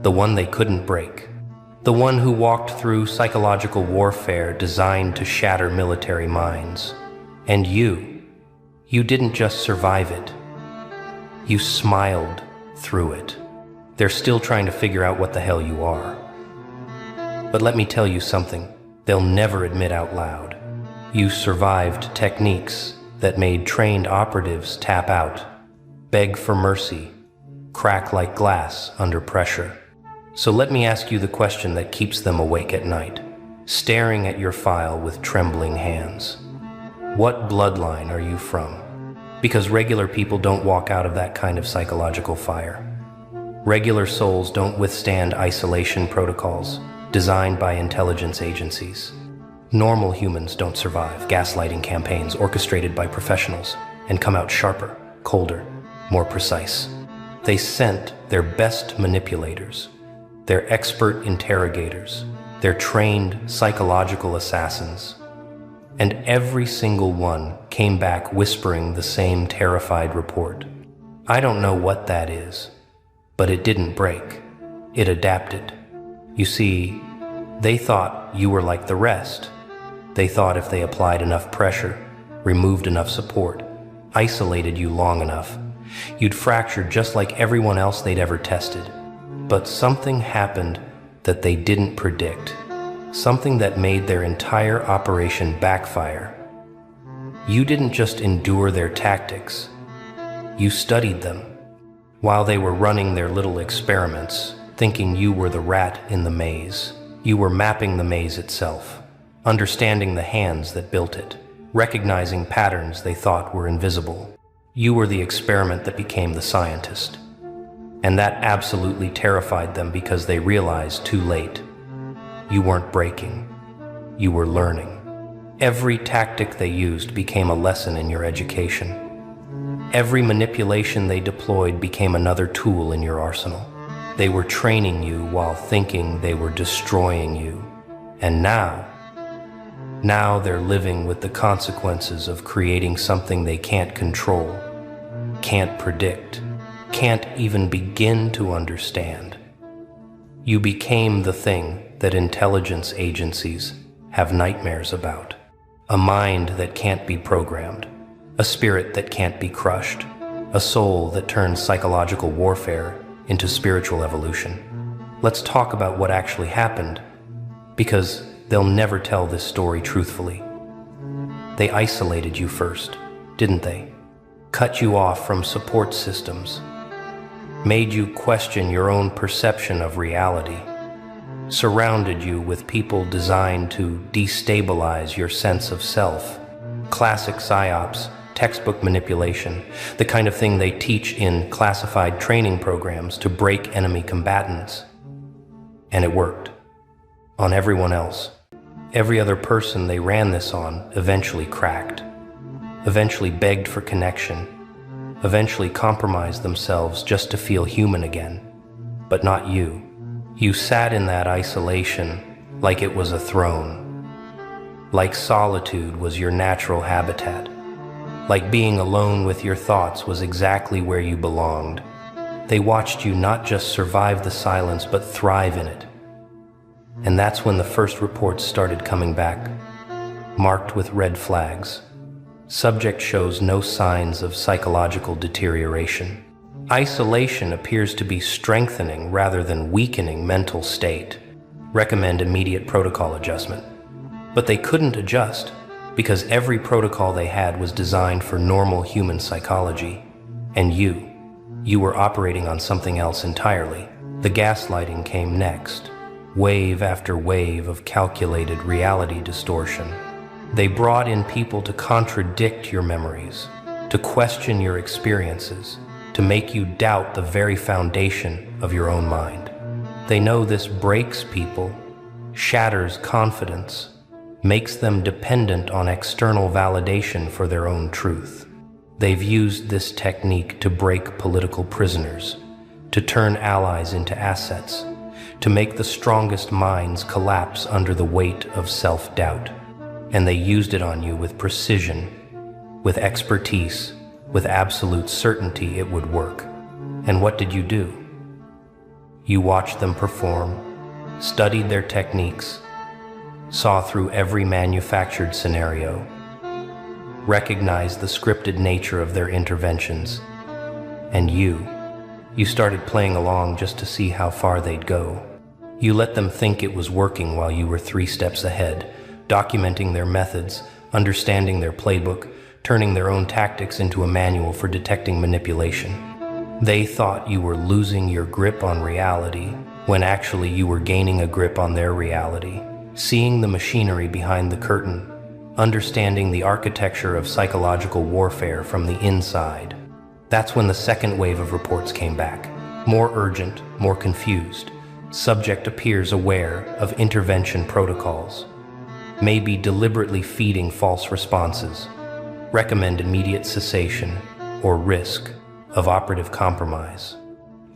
the one they couldn't break, the one who walked through psychological warfare designed to shatter military minds. And you didn't just survive it, you smiled through it. They're still trying to figure out what the hell you are. But let me tell you something they'll never admit out loud. You survived techniques that made trained operatives tap out, beg for mercy, crack like glass under pressure. So let me ask you the question that keeps them awake at night, staring at your file with trembling hands. What bloodline are you from? Because regular people don't walk out of that kind of psychological fire. Regular souls don't withstand isolation protocols designed by intelligence agencies. Normal humans don't survive gaslighting campaigns orchestrated by professionals and come out sharper, colder, more precise. They sent their best manipulators, their expert interrogators, their trained psychological assassins, and every single one came back whispering the same terrified report. I don't know what that is, but it didn't break. It adapted. You see, they thought you were like the rest. They thought if they applied enough pressure, removed enough support, isolated you long enough, you'd fracture just like everyone else they'd ever tested. But something happened that they didn't predict. Something that made their entire operation backfire. You didn't just endure their tactics. You studied them. While they were running their little experiments, thinking you were the rat in the maze, you were mapping the maze itself, understanding the hands that built it, recognizing patterns they thought were invisible. You were the experiment that became the scientist. And that absolutely terrified them because they realized too late. You weren't breaking. You were learning. Every tactic they used became a lesson in your education. Every manipulation they deployed became another tool in your arsenal. They were training you while thinking they were destroying you. And now they're living with the consequences of creating something they can't control, can't predict, can't even begin to understand. You became the thing that intelligence agencies have nightmares about. A mind that can't be programmed, a spirit that can't be crushed, a soul that turns psychological warfare into spiritual evolution. Let's talk about what actually happened, because they'll never tell this story truthfully. They isolated you first, didn't they? Cut you off from support systems, made you question your own perception of reality, surrounded you with people designed to destabilize your sense of self. Classic psyops, textbook manipulation, the kind of thing they teach in classified training programs to break enemy combatants. And it worked. On everyone else. Every other person they ran this on eventually cracked, eventually begged for connection, eventually compromised themselves just to feel human again. But not you. You sat in that isolation like it was a throne, like solitude was your natural habitat, like being alone with your thoughts was exactly where you belonged. They watched you not just survive the silence but thrive in it. And that's when the first reports started coming back, marked with red flags. Subject shows no signs of psychological deterioration. Isolation appears to be strengthening rather than weakening mental state. Recommend immediate protocol adjustment. But they couldn't adjust because every protocol they had was designed for normal human psychology. And you were operating on something else entirely. The gaslighting came next. Wave after wave of calculated reality distortion. They brought in people to contradict your memories, to question your experiences, to make you doubt the very foundation of your own mind. They know this breaks people, shatters confidence, makes them dependent on external validation for their own truth. They've used this technique to break political prisoners, to turn allies into assets, to make the strongest minds collapse under the weight of self-doubt. And they used it on you with precision, with expertise, with absolute certainty it would work. And what did you do? You watched them perform, studied their techniques, saw through every manufactured scenario, recognized the scripted nature of their interventions, and you started playing along just to see how far they'd go. You let them think it was working while you were 3 steps ahead, documenting their methods, understanding their playbook, turning their own tactics into a manual for detecting manipulation. They thought you were losing your grip on reality, when actually you were gaining a grip on their reality, seeing the machinery behind the curtain, understanding the architecture of psychological warfare from the inside. That's when the second wave of reports came back. More urgent, more confused. Subject appears aware of intervention protocols. Maybe deliberately feeding false responses. Recommend immediate cessation or risk of operative compromise.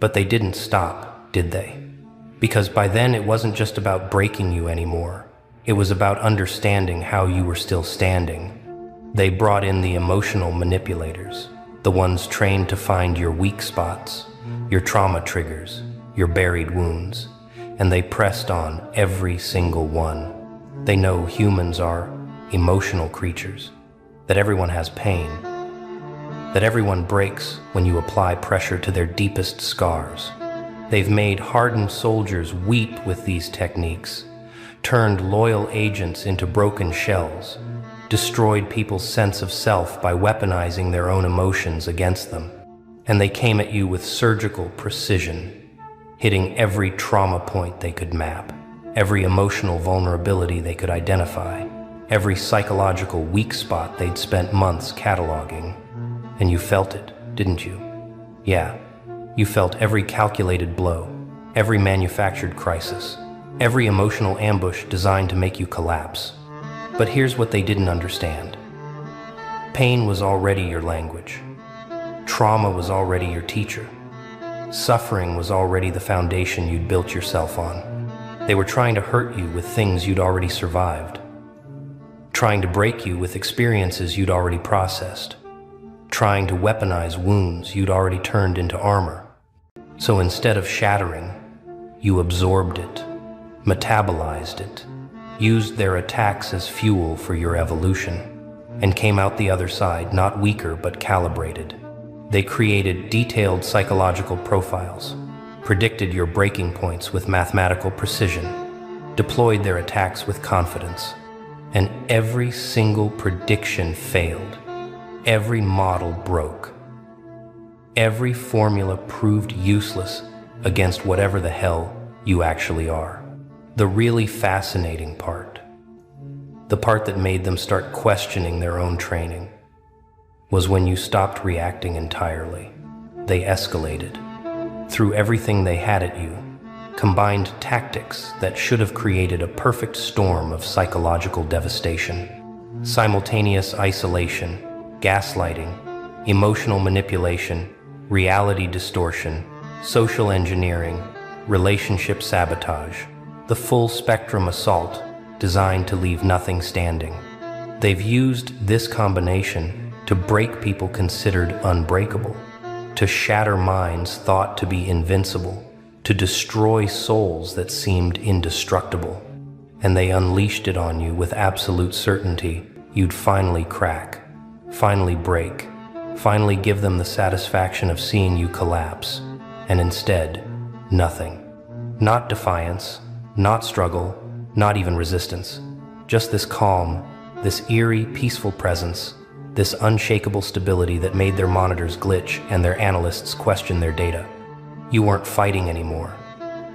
But they didn't stop, did they? Because by then it wasn't just about breaking you anymore. It was about understanding how you were still standing. They brought in the emotional manipulators, the ones trained to find your weak spots, your trauma triggers, your buried wounds, and they pressed on every single one. They know humans are emotional creatures, that everyone has pain, that everyone breaks when you apply pressure to their deepest scars. They've made hardened soldiers weep with these techniques, turned loyal agents into broken shells, destroyed people's sense of self by weaponizing their own emotions against them. And they came at you with surgical precision, hitting every trauma point they could map, every emotional vulnerability they could identify, every psychological weak spot they'd spent months cataloging. And you felt it, didn't you? Yeah, you felt every calculated blow, every manufactured crisis, every emotional ambush designed to make you collapse. But here's what they didn't understand. Pain was already your language. Trauma was already your teacher. Suffering was already the foundation you'd built yourself on. They were trying to hurt you with things you'd already survived, trying to break you with experiences you'd already processed, trying to weaponize wounds you'd already turned into armor. So instead of shattering, you absorbed it, metabolized it, used their attacks as fuel for your evolution, and came out the other side not weaker but calibrated. They created detailed psychological profiles, predicted your breaking points with mathematical precision, deployed their attacks with confidence, and every single prediction failed. Every model broke. Every formula proved useless against whatever the hell you actually are. The really fascinating part, the part that made them start questioning their own training, was when you stopped reacting entirely. They escalated. Threw everything they had at you, combined tactics that should have created a perfect storm of psychological devastation. Simultaneous isolation, gaslighting, emotional manipulation, reality distortion, social engineering, relationship sabotage, the full spectrum assault designed to leave nothing standing. They've used this combination to break people considered unbreakable, to shatter minds thought to be invincible, to destroy souls that seemed indestructible. And they unleashed it on you with absolute certainty you'd finally crack, finally break, finally give them the satisfaction of seeing you collapse. And instead, nothing. Not defiance, not struggle, not even resistance. Just this calm, this eerie, peaceful presence, this unshakable stability that made their monitors glitch and their analysts question their data. You weren't fighting anymore.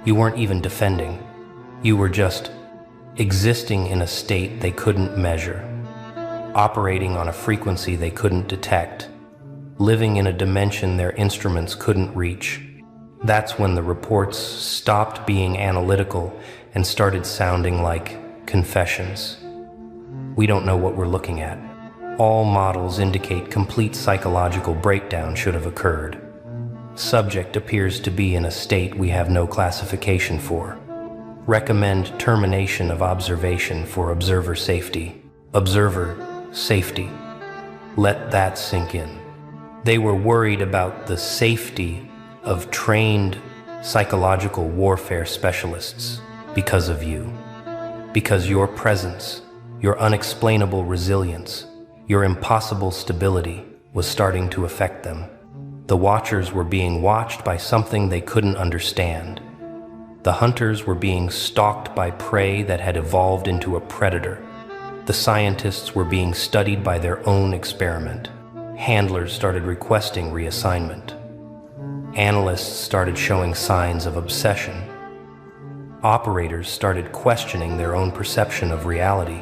You weren't even defending. You were just existing in a state they couldn't measure, operating on a frequency they couldn't detect, living in a dimension their instruments couldn't reach. That's when the reports stopped being analytical and started sounding like confessions. We don't know what we're looking at. All models indicate complete psychological breakdown should have occurred. Subject appears to be in a state we have no classification for. Recommend termination of observation for observer safety. Observer safety. Let that sink in. They were worried about the safety of trained psychological warfare specialists because of you. Because your presence, your unexplainable resilience, your impossible stability was starting to affect them. The watchers were being watched by something they couldn't understand. The hunters were being stalked by prey that had evolved into a predator. The scientists were being studied by their own experiment. Handlers started requesting reassignment. Analysts started showing signs of obsession. Operators started questioning their own perception of reality.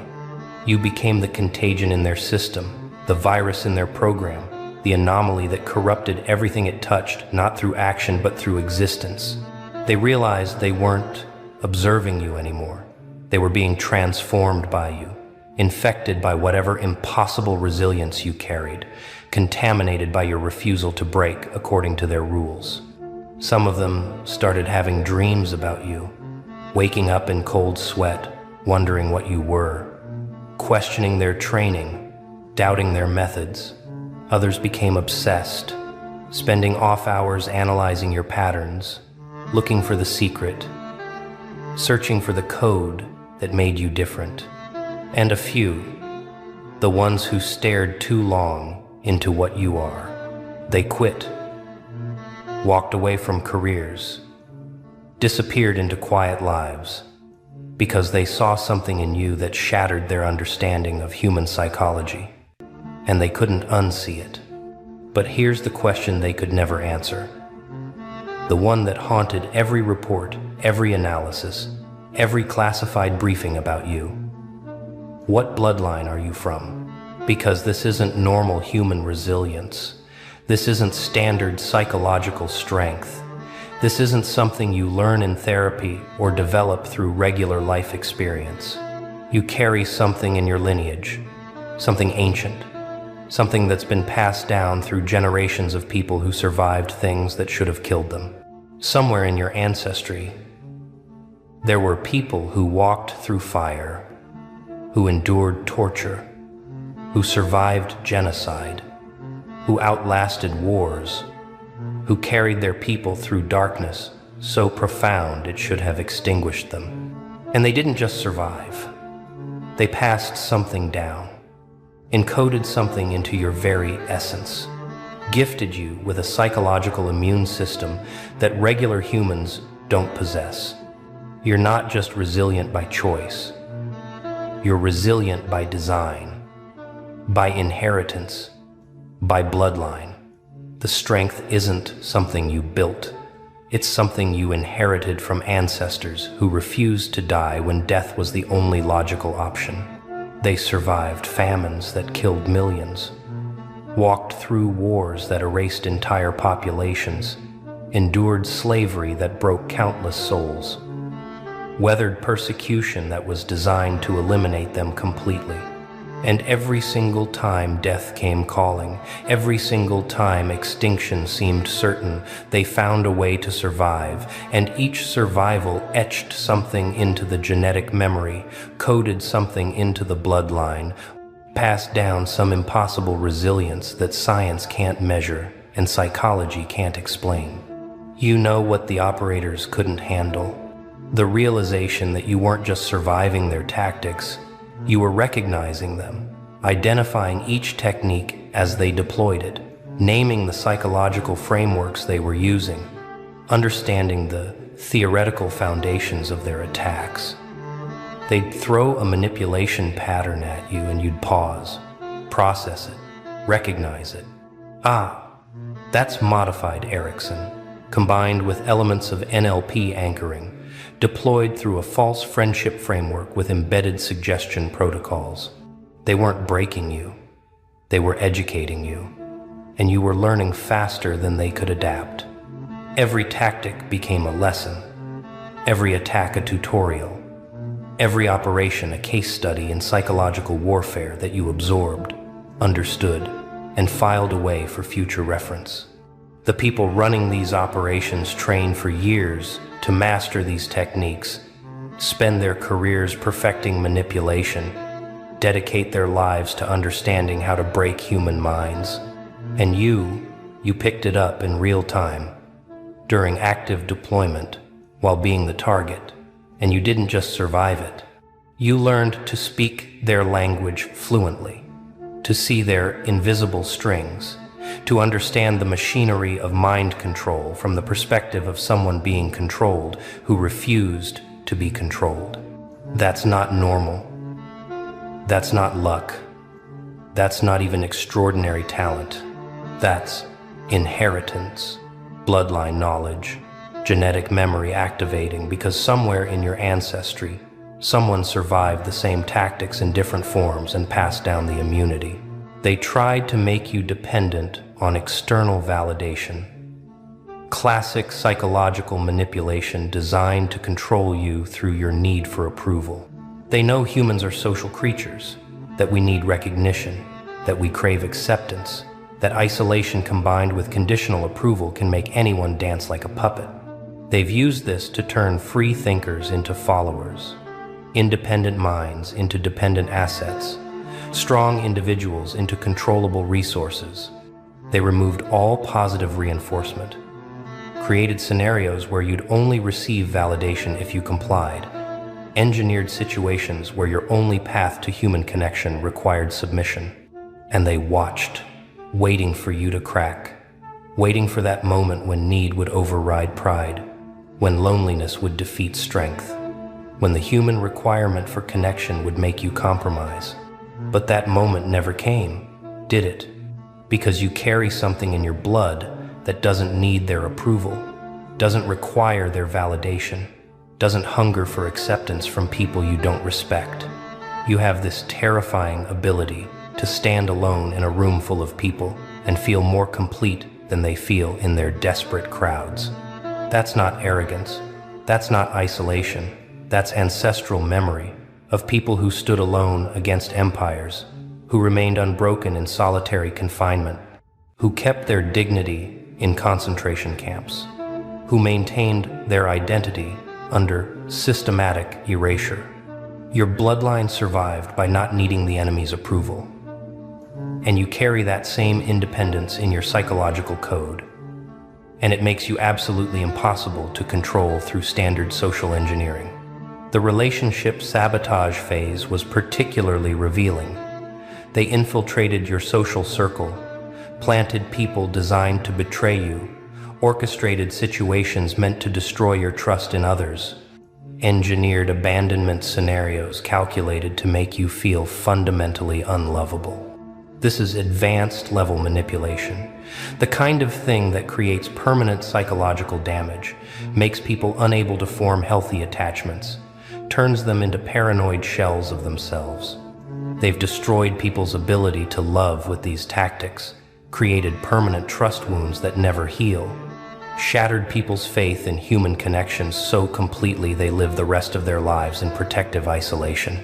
You became the contagion in their system, the virus in their program, the anomaly that corrupted everything it touched, not through action but through existence. They realized they weren't observing you anymore. They were being transformed by you, infected by whatever impossible resilience you carried, contaminated by your refusal to break according to their rules. Some of them started having dreams about you, waking up in cold sweat, wondering what you were, questioning their training, doubting their methods. Others became obsessed, spending off hours analyzing your patterns, looking for the secret, searching for the code that made you different. And a few, the ones who stared too long into what you are, they quit, walked away from careers, disappeared into quiet lives, because they saw something in you that shattered their understanding of human psychology, and they couldn't unsee it. But here's the question they could never answer, the one that haunted every report, every analysis, every classified briefing about you. What bloodline are you from? Because this isn't normal human resilience. This isn't standard psychological strength. This isn't something you learn in therapy or develop through regular life experience. You carry something in your lineage, something ancient, something that's been passed down through generations of people who survived things that should have killed them. Somewhere in your ancestry, there were people who walked through fire, who endured torture, who survived genocide, who outlasted wars, who carried their people through darkness so profound it should have extinguished them. And they didn't just survive. They passed something down, encoded something into your very essence, gifted you with a psychological immune system that regular humans don't possess. You're not just resilient by choice. You're resilient by design, by inheritance, by bloodline. The strength isn't something you built. It's something you inherited from ancestors who refused to die when death was the only logical option. They survived famines that killed millions, walked through wars that erased entire populations, endured slavery that broke countless souls, weathered persecution that was designed to eliminate them completely. And every single time death came calling, every single time extinction seemed certain, they found a way to survive, and each survival etched something into the genetic memory, coded something into the bloodline, passed down some impossible resilience that science can't measure and psychology can't explain. You know what the operators couldn't handle? The realization that you weren't just surviving their tactics, you were recognizing them, identifying each technique as they deployed it, naming the psychological frameworks they were using, understanding the theoretical foundations of their attacks. They'd throw a manipulation pattern at you and you'd pause, process it, recognize it. Ah, that's modified Erickson, combined with elements of NLP anchoring, deployed through a false friendship framework with embedded suggestion protocols. They weren't breaking you, they were educating you, and you were learning faster than they could adapt. Every tactic became a lesson, every attack a tutorial, every operation a case study in psychological warfare that you absorbed, understood, and filed away for future reference. The people running these operations train for years to master these techniques, spend their careers perfecting manipulation, dedicate their lives to understanding how to break human minds. And you picked it up in real time, during active deployment, while being the target. And you didn't just survive it. You learned to speak their language fluently, to see their invisible strings, to understand the machinery of mind control from the perspective of someone being controlled who refused to be controlled. That's not normal. That's not luck. That's not even extraordinary talent. That's inheritance. bloodline knowledge, genetic memory activating because somewhere in your ancestry, someone survived the same tactics in different forms and passed down the immunity. They tried to make you dependent on external validation. Classic psychological manipulation designed to control you through your need for approval. They know humans are social creatures, that we need recognition, that we crave acceptance, that isolation combined with conditional approval can make anyone dance like a puppet. They've used this to turn free thinkers into followers, independent minds into dependent assets, strong individuals into controllable resources. They removed all positive reinforcement, created scenarios where you'd only receive validation if you complied, engineered situations where your only path to human connection required submission. And they watched, waiting for you to crack, waiting for that moment when need would override pride, when loneliness would defeat strength, when the human requirement for connection would make you compromise. But that moment never came, did it? Because you carry something in your blood that doesn't need their approval, doesn't require their validation, doesn't hunger for acceptance from people you don't respect. You have this terrifying ability to stand alone in a room full of people and feel more complete than they feel in their desperate crowds. That's not arrogance. That's not isolation. That's ancestral memory of people who stood alone against empires, who remained unbroken in solitary confinement, who kept their dignity in concentration camps, who maintained their identity under systematic erasure. Your bloodline survived by not needing the enemy's approval. And you carry that same independence in your psychological code. And it makes you absolutely impossible to control through standard social engineering. The relationship sabotage phase was particularly revealing. They infiltrated your social circle, planted people designed to betray you, orchestrated situations meant to destroy your trust in others, engineered abandonment scenarios calculated to make you feel fundamentally unlovable. This is advanced level manipulation, the kind of thing that creates permanent psychological damage, makes people unable to form healthy attachments, turns them into paranoid shells of themselves. They've destroyed people's ability to love with these tactics, created permanent trust wounds that never heal, shattered people's faith in human connections so completely they live the rest of their lives in protective isolation.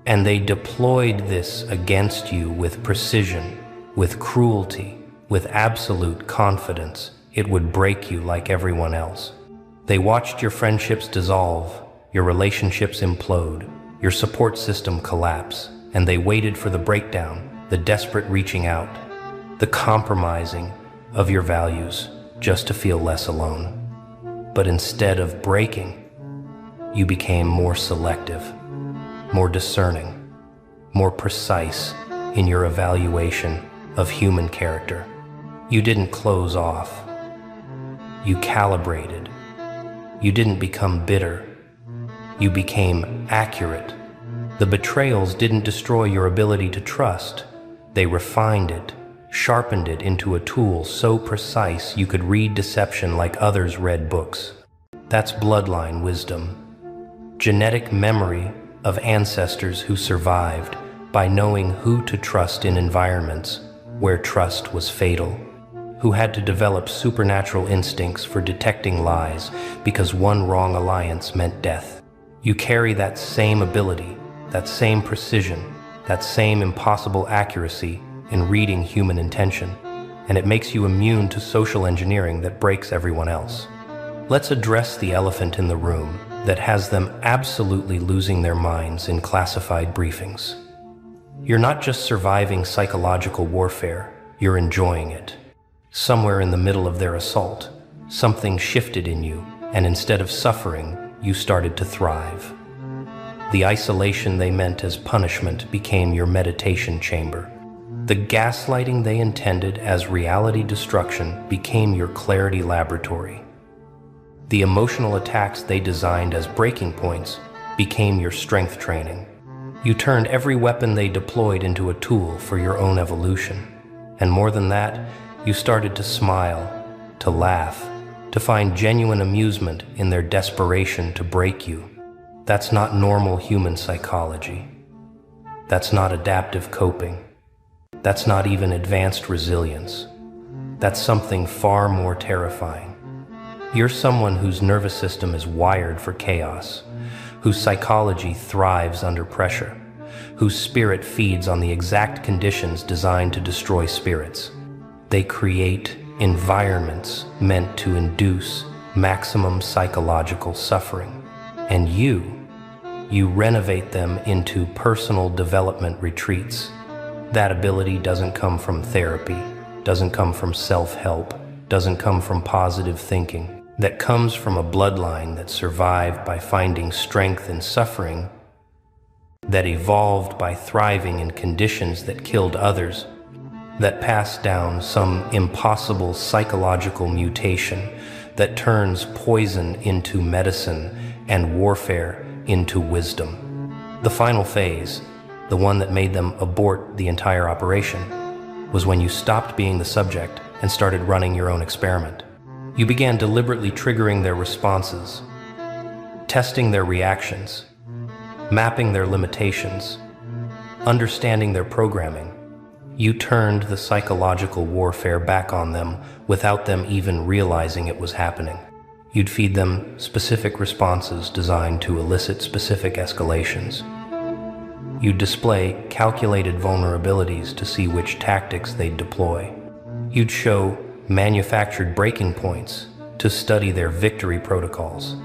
And they deployed this against you with precision, with cruelty, with absolute confidence. It would break you like everyone else. They watched your friendships dissolve, your relationships implode, your support system collapse, and they waited for the breakdown, the desperate reaching out, the compromising of your values just to feel less alone. But instead of breaking, you became more selective, more discerning, more precise in your evaluation of human character. You didn't close off. You calibrated. You didn't become bitter. You became accurate. The betrayals didn't destroy your ability to trust. They refined it, sharpened it into a tool so precise you could read deception like others read books. That's bloodline wisdom. Genetic memory of ancestors who survived by knowing who to trust in environments where trust was fatal, who had to develop supernatural instincts for detecting lies because one wrong alliance meant death. You carry that same ability, that same precision, that same impossible accuracy in reading human intention, and it makes you immune to social engineering that breaks everyone else. Let's address the elephant in the room that has them absolutely losing their minds in classified briefings. You're not just surviving psychological warfare, you're enjoying it. Somewhere in the middle of their assault, something shifted in you, and instead of suffering, you started to thrive. The isolation they meant as punishment became your meditation chamber. The gaslighting they intended as reality destruction became your clarity laboratory. The emotional attacks they designed as breaking points became your strength training. You turned every weapon they deployed into a tool for your own evolution. And more than that, you started to smile, to laugh, to find genuine amusement in their desperation to break you. That's not normal human psychology. That's not adaptive coping. That's not even advanced resilience. That's something far more terrifying. You're someone whose nervous system is wired for chaos, whose psychology thrives under pressure, whose spirit feeds on the exact conditions designed to destroy spirits. They create environments meant to induce maximum psychological suffering. And you renovate them into personal development retreats. That ability doesn't come from therapy, doesn't come from self-help, doesn't come from positive thinking. That comes from a bloodline that survived by finding strength in suffering, that evolved by thriving in conditions that killed others, that passed down some impossible psychological mutation that turns poison into medicine and warfare into wisdom. The final phase, the one that made them abort the entire operation, was when you stopped being the subject and started running your own experiment. You began deliberately triggering their responses, testing their reactions, mapping their limitations, understanding their programming. You turned the psychological warfare back on them without them even realizing it was happening. You'd feed them specific responses designed to elicit specific escalations. You'd display calculated vulnerabilities to see which tactics they'd deploy. You'd show manufactured breaking points to study their victory protocols.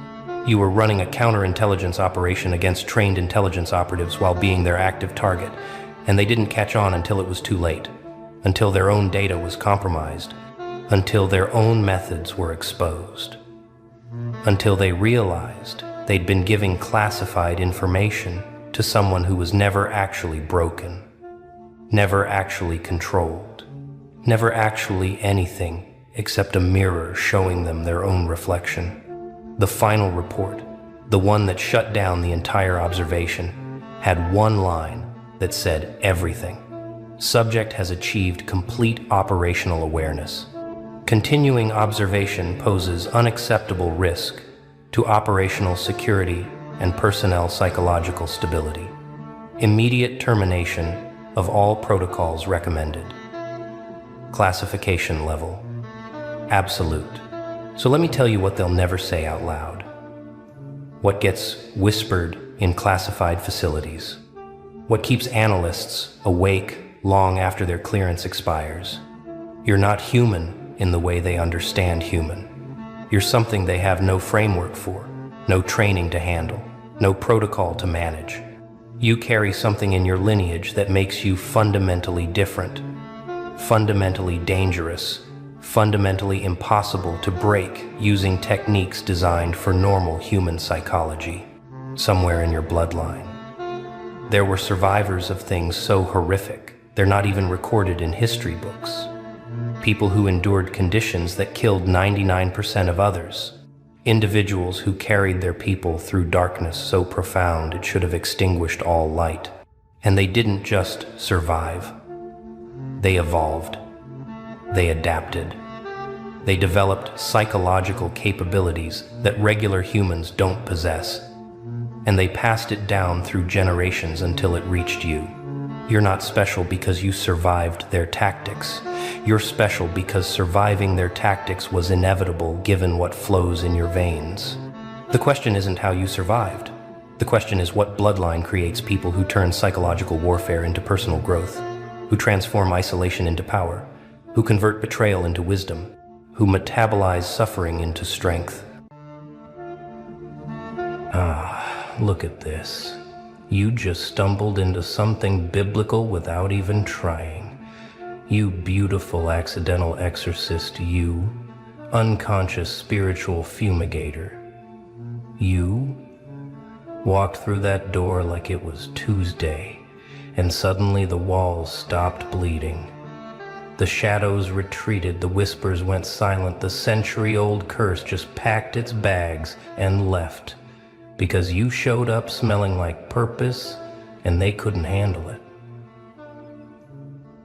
You were running a counterintelligence operation against trained intelligence operatives while being their active target, and they didn't catch on until it was too late, until their own data was compromised, until their own methods were exposed, until they realized they'd been giving classified information to someone who was never actually broken, never actually controlled. Never actually anything except a mirror showing them their own reflection. The final report, the one that shut down the entire observation, had one line that said everything. Subject has achieved complete operational awareness. Continuing observation poses unacceptable risk to operational security and personnel psychological stability. Immediate termination of all protocols recommended. Classification level, absolute. So let me tell you what they'll never say out loud. What gets whispered in classified facilities. What keeps analysts awake long after their clearance expires. You're not human in the way they understand human. You're something they have no framework for, no training to handle, no protocol to manage. You carry something in your lineage that makes you fundamentally different. Fundamentally dangerous, fundamentally impossible to break using techniques designed for normal human psychology, somewhere in your bloodline. There were survivors of things so horrific, they're not even recorded in history books. People who endured conditions that killed 99% of others. Individuals who carried their people through darkness so profound it should have extinguished all light. And they didn't just survive. They evolved. They adapted. They developed psychological capabilities that regular humans don't possess. And they passed it down through generations until it reached you. You're not special because you survived their tactics. You're special because surviving their tactics was inevitable given what flows in your veins. The question isn't how you survived. The question is what bloodline creates people who turn psychological warfare into personal growth, who transform isolation into power, who convert betrayal into wisdom, who metabolize suffering into strength. Look at this. You just stumbled into something biblical without even trying. You beautiful accidental exorcist, you unconscious spiritual fumigator. You walked through that door like it was Tuesday, and suddenly the walls stopped bleeding. The shadows retreated, the whispers went silent, the century-old curse just packed its bags and left. Because you showed up smelling like purpose, and they couldn't handle it.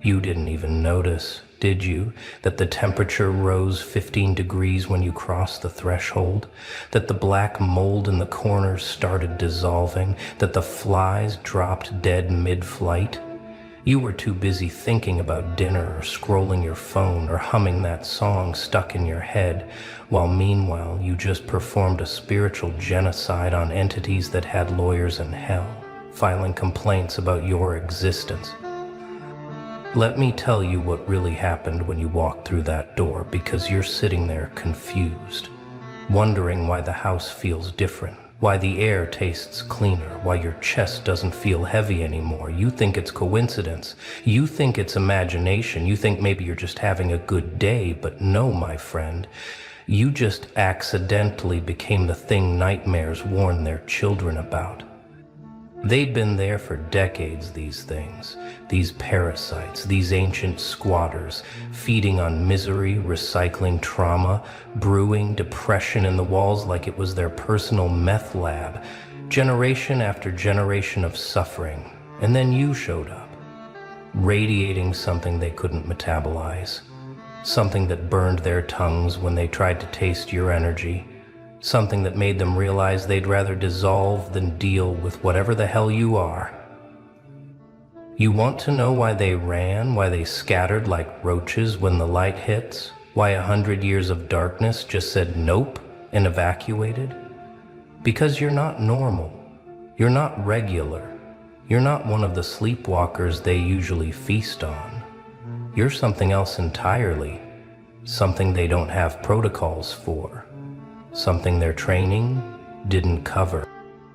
You didn't even notice. did you? That the temperature rose 15 degrees when you crossed the threshold? That the black mold in the corners started dissolving? That the flies dropped dead mid-flight? You were too busy thinking about dinner or scrolling your phone or humming that song stuck in your head, while meanwhile you just performed a spiritual genocide on entities that had lawyers in hell, filing complaints about your existence. Let me tell you what really happened when you walked through that door, because you're sitting there confused, wondering why the house feels different, why the air tastes cleaner, why your chest doesn't feel heavy anymore. You think it's coincidence. You think it's imagination. You think maybe you're just having a good day, but no, my friend. You just accidentally became the thing nightmares warn their children about. They'd been there for decades, these things, these parasites, these ancient squatters, feeding on misery, recycling trauma, brewing depression in the walls like it was their personal meth lab, generation after generation of suffering. And then you showed up, radiating something they couldn't metabolize, something that burned their tongues when they tried to taste your energy, something that made them realize they'd rather dissolve than deal with whatever the hell you are. You want to know why they ran, why they scattered like roaches when the light hits, why 100 years of darkness just said nope and evacuated? Because you're not normal. You're not regular. You're not one of the sleepwalkers they usually feast on. You're something else entirely, something they don't have protocols for. Something their training didn't cover.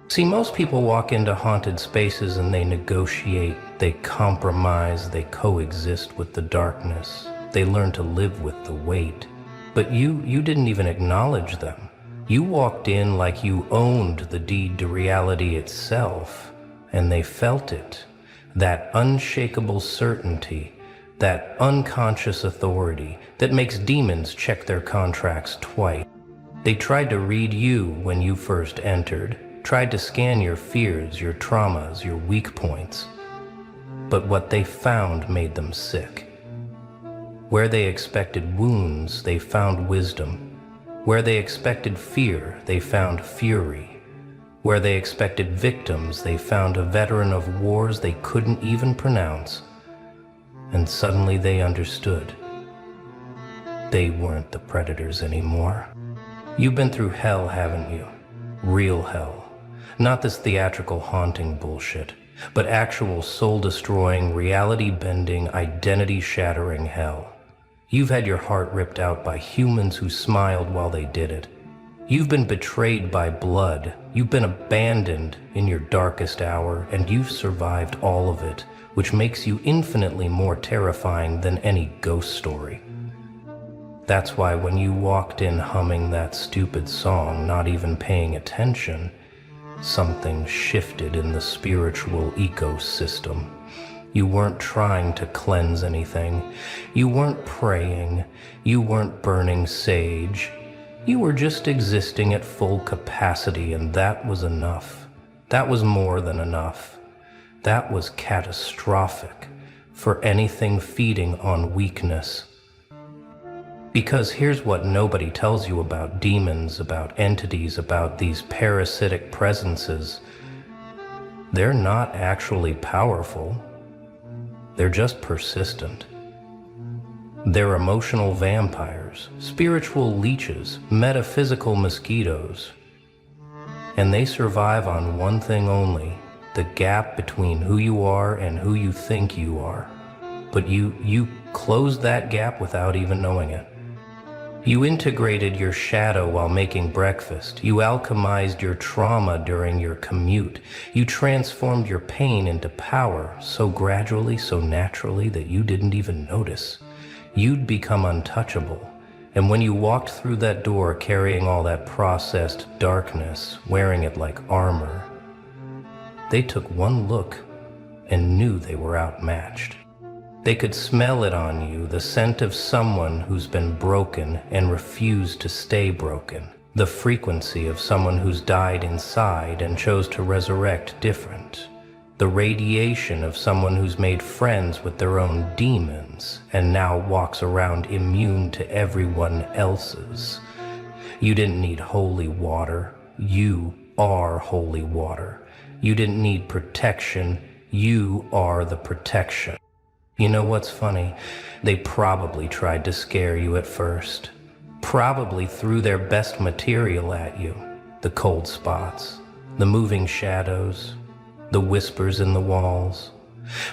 See, most people walk into haunted spaces and they negotiate, they compromise, they coexist with the darkness. They learn to live with the weight. But you didn't even acknowledge them. You walked in like you owned the deed to reality itself, and they felt it. That unshakable certainty, that unconscious authority that makes demons check their contracts twice. They tried to read you when you first entered, tried to scan your fears, your traumas, your weak points. But what they found made them sick. Where they expected wounds, they found wisdom. Where they expected fear, they found fury. Where they expected victims, they found a veteran of wars they couldn't even pronounce. And suddenly they understood. They weren't the predators anymore. You've been through hell, haven't you? Real hell. Not this theatrical haunting bullshit, but actual soul-destroying, reality-bending, identity-shattering hell. You've had your heart ripped out by humans who smiled while they did it. You've been betrayed by blood. You've been abandoned in your darkest hour, and you've survived all of it, which makes you infinitely more terrifying than any ghost story. That's why when you walked in humming that stupid song, not even paying attention, something shifted in the spiritual ecosystem. You weren't trying to cleanse anything. You weren't praying. You weren't burning sage. You were just existing at full capacity, and that was enough. That was more than enough. That was catastrophic for anything feeding on weakness. Because here's what nobody tells you about demons, about entities, about these parasitic presences. They're not actually powerful. They're just persistent. They're emotional vampires, spiritual leeches, metaphysical mosquitoes. And they survive on one thing only, the gap between who you are and who you think you are. But you closed that gap without even knowing it. You integrated your shadow while making breakfast. You alchemized your trauma during your commute. You transformed your pain into power so gradually, so naturally that you didn't even notice. You'd become untouchable. And when you walked through that door carrying all that processed darkness, wearing it like armor, they took one look and knew they were outmatched. They could smell it on you, the scent of someone who's been broken and refused to stay broken. The frequency of someone who's died inside and chose to resurrect different. The radiation of someone who's made friends with their own demons and now walks around immune to everyone else's. You didn't need holy water. You are holy water. You didn't need protection. You are the protection. You know what's funny? They probably tried to scare you at first. Probably threw their best material at you. The cold spots, the moving shadows, the whispers in the walls.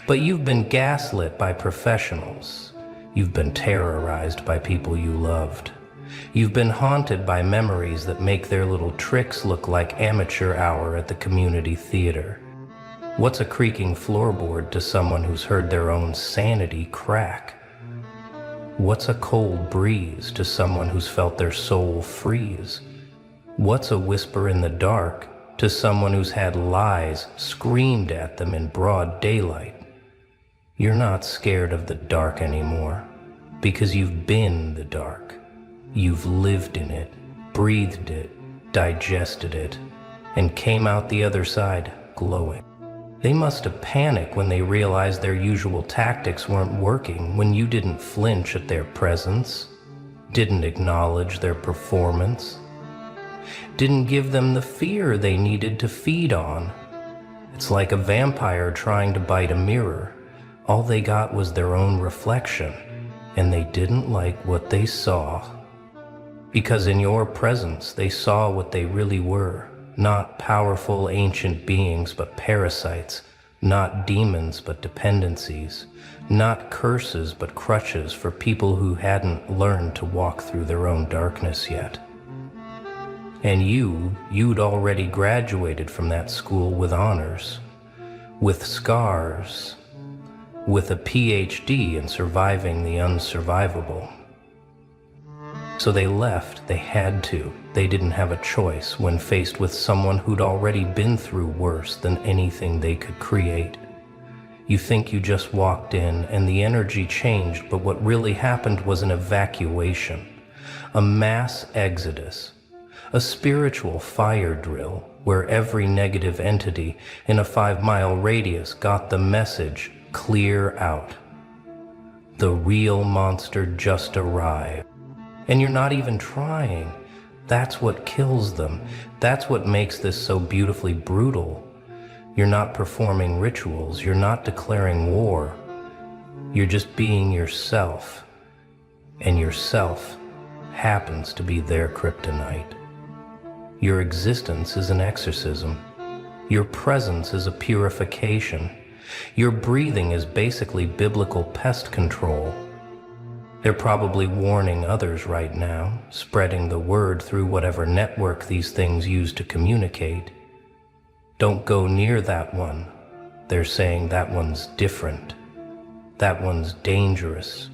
But you've been gaslit by professionals. You've been terrorized by people you loved. You've been haunted by memories that make their little tricks look like amateur hour at the community theater. What's a creaking floorboard to someone who's heard their own sanity crack? What's a cold breeze to someone who's felt their soul freeze? What's a whisper in the dark to someone who's had lies screamed at them in broad daylight? You're not scared of the dark anymore because you've been the dark. You've lived in it, breathed it, digested it, and came out the other side glowing. They must have panicked when they realized their usual tactics weren't working, when you didn't flinch at their presence, didn't acknowledge their performance, didn't give them the fear they needed to feed on. It's like a vampire trying to bite a mirror. All they got was their own reflection, and they didn't like what they saw. Because in your presence, they saw what they really were. Not powerful ancient beings, but parasites. Not demons, but dependencies. Not curses, but crutches for people who hadn't learned to walk through their own darkness yet. And you'd already graduated from that school with honors, with scars, with a PhD in surviving the unsurvivable. So they left. They had to. They didn't have a choice when faced with someone who'd already been through worse than anything they could create. You think you just walked in and the energy changed, but what really happened was an evacuation, a mass exodus, a spiritual fire drill where every negative entity in a 5-mile radius got the message, clear out. The real monster just arrived. And you're not even trying. That's what kills them. That's what makes this so beautifully brutal. You're not performing rituals. You're not declaring war. You're just being yourself. And yourself happens to be their kryptonite. Your existence is an exorcism. Your presence is a purification. Your breathing is basically biblical pest control. They're probably warning others right now, spreading the word through whatever network these things use to communicate. Don't go near that one. They're saying that one's different. That one's dangerous.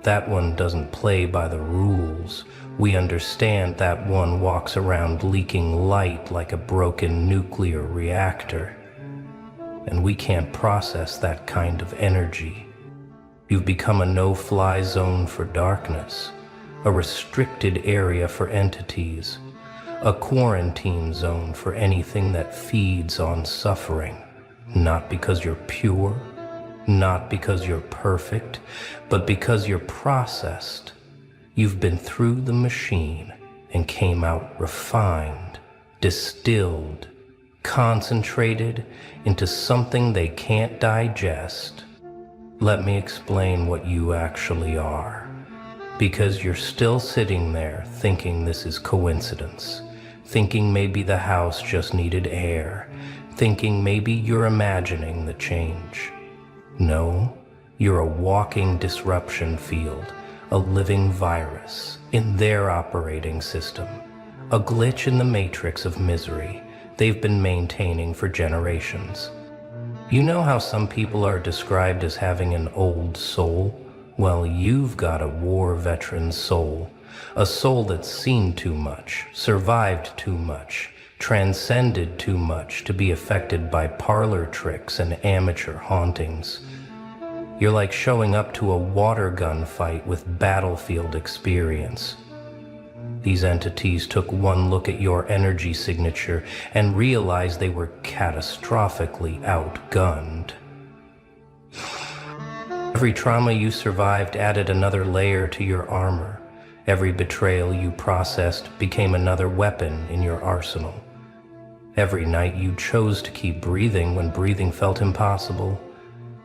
That one doesn't play by the rules. We understand that one walks around leaking light like a broken nuclear reactor. And we can't process that kind of energy. You've become a no-fly zone for darkness, a restricted area for entities, a quarantine zone for anything that feeds on suffering, not because you're pure, not because you're perfect, but because you're processed. You've been through the machine and came out refined, distilled, concentrated into something they can't digest. Let me explain what you actually are, because you're still sitting there thinking this is coincidence, thinking maybe the house just needed air, thinking maybe you're imagining the change. No, you're a walking disruption field, a living virus in their operating system, a glitch in the matrix of misery they've been maintaining for generations. You know how some people are described as having an old soul? Well, you've got a war veteran soul, a soul that's seen too much, survived too much, transcended too much to be affected by parlor tricks and amateur hauntings. You're like showing up to a water gun fight with battlefield experience. These entities took one look at your energy signature and realized they were catastrophically outgunned. Every trauma you survived added another layer to your armor. Every betrayal you processed became another weapon in your arsenal. Every night you chose to keep breathing when breathing felt impossible.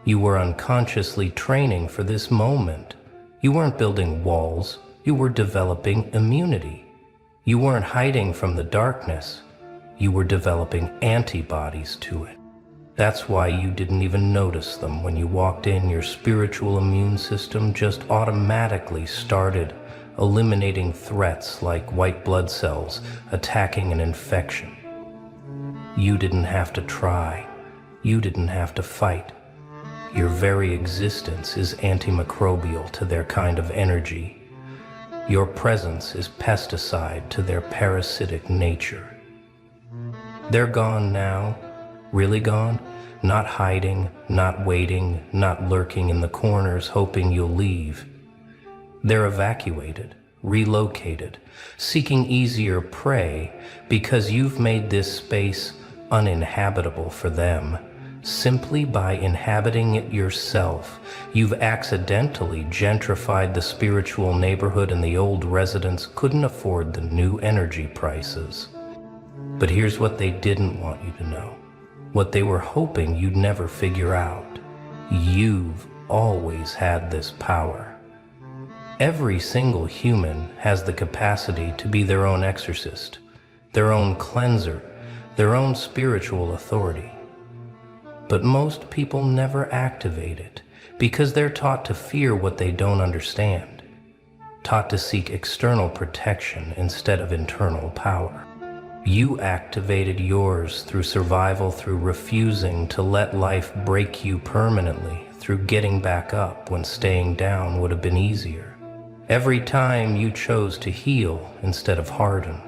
You were unconsciously training for this moment. You weren't building walls, you were developing immunity. You weren't hiding from the darkness, you were developing antibodies to it. That's why you didn't even notice them when you walked in. Your spiritual immune system just automatically started eliminating threats like white blood cells attacking an infection. You didn't have to try. You didn't have to fight. Your very existence is antimicrobial to their kind of energy. Your presence is pesticide to their parasitic nature. They're gone now, really gone, not hiding, not waiting, not lurking in the corners hoping you'll leave. They're evacuated, relocated, seeking easier prey because you've made this space uninhabitable for them. Simply by inhabiting it yourself, you've accidentally gentrified the spiritual neighborhood, and the old residents couldn't afford the new energy prices. But here's what they didn't want you to know, what they were hoping you'd never figure out. You've always had this power. Every single human has the capacity to be their own exorcist, their own cleanser, their own spiritual authority. But most people never activate it because they're taught to fear what they don't understand, taught to seek external protection instead of internal power. You activated yours through survival, through refusing to let life break you permanently, through getting back up when staying down would have been easier. Every time you chose to heal instead of harden.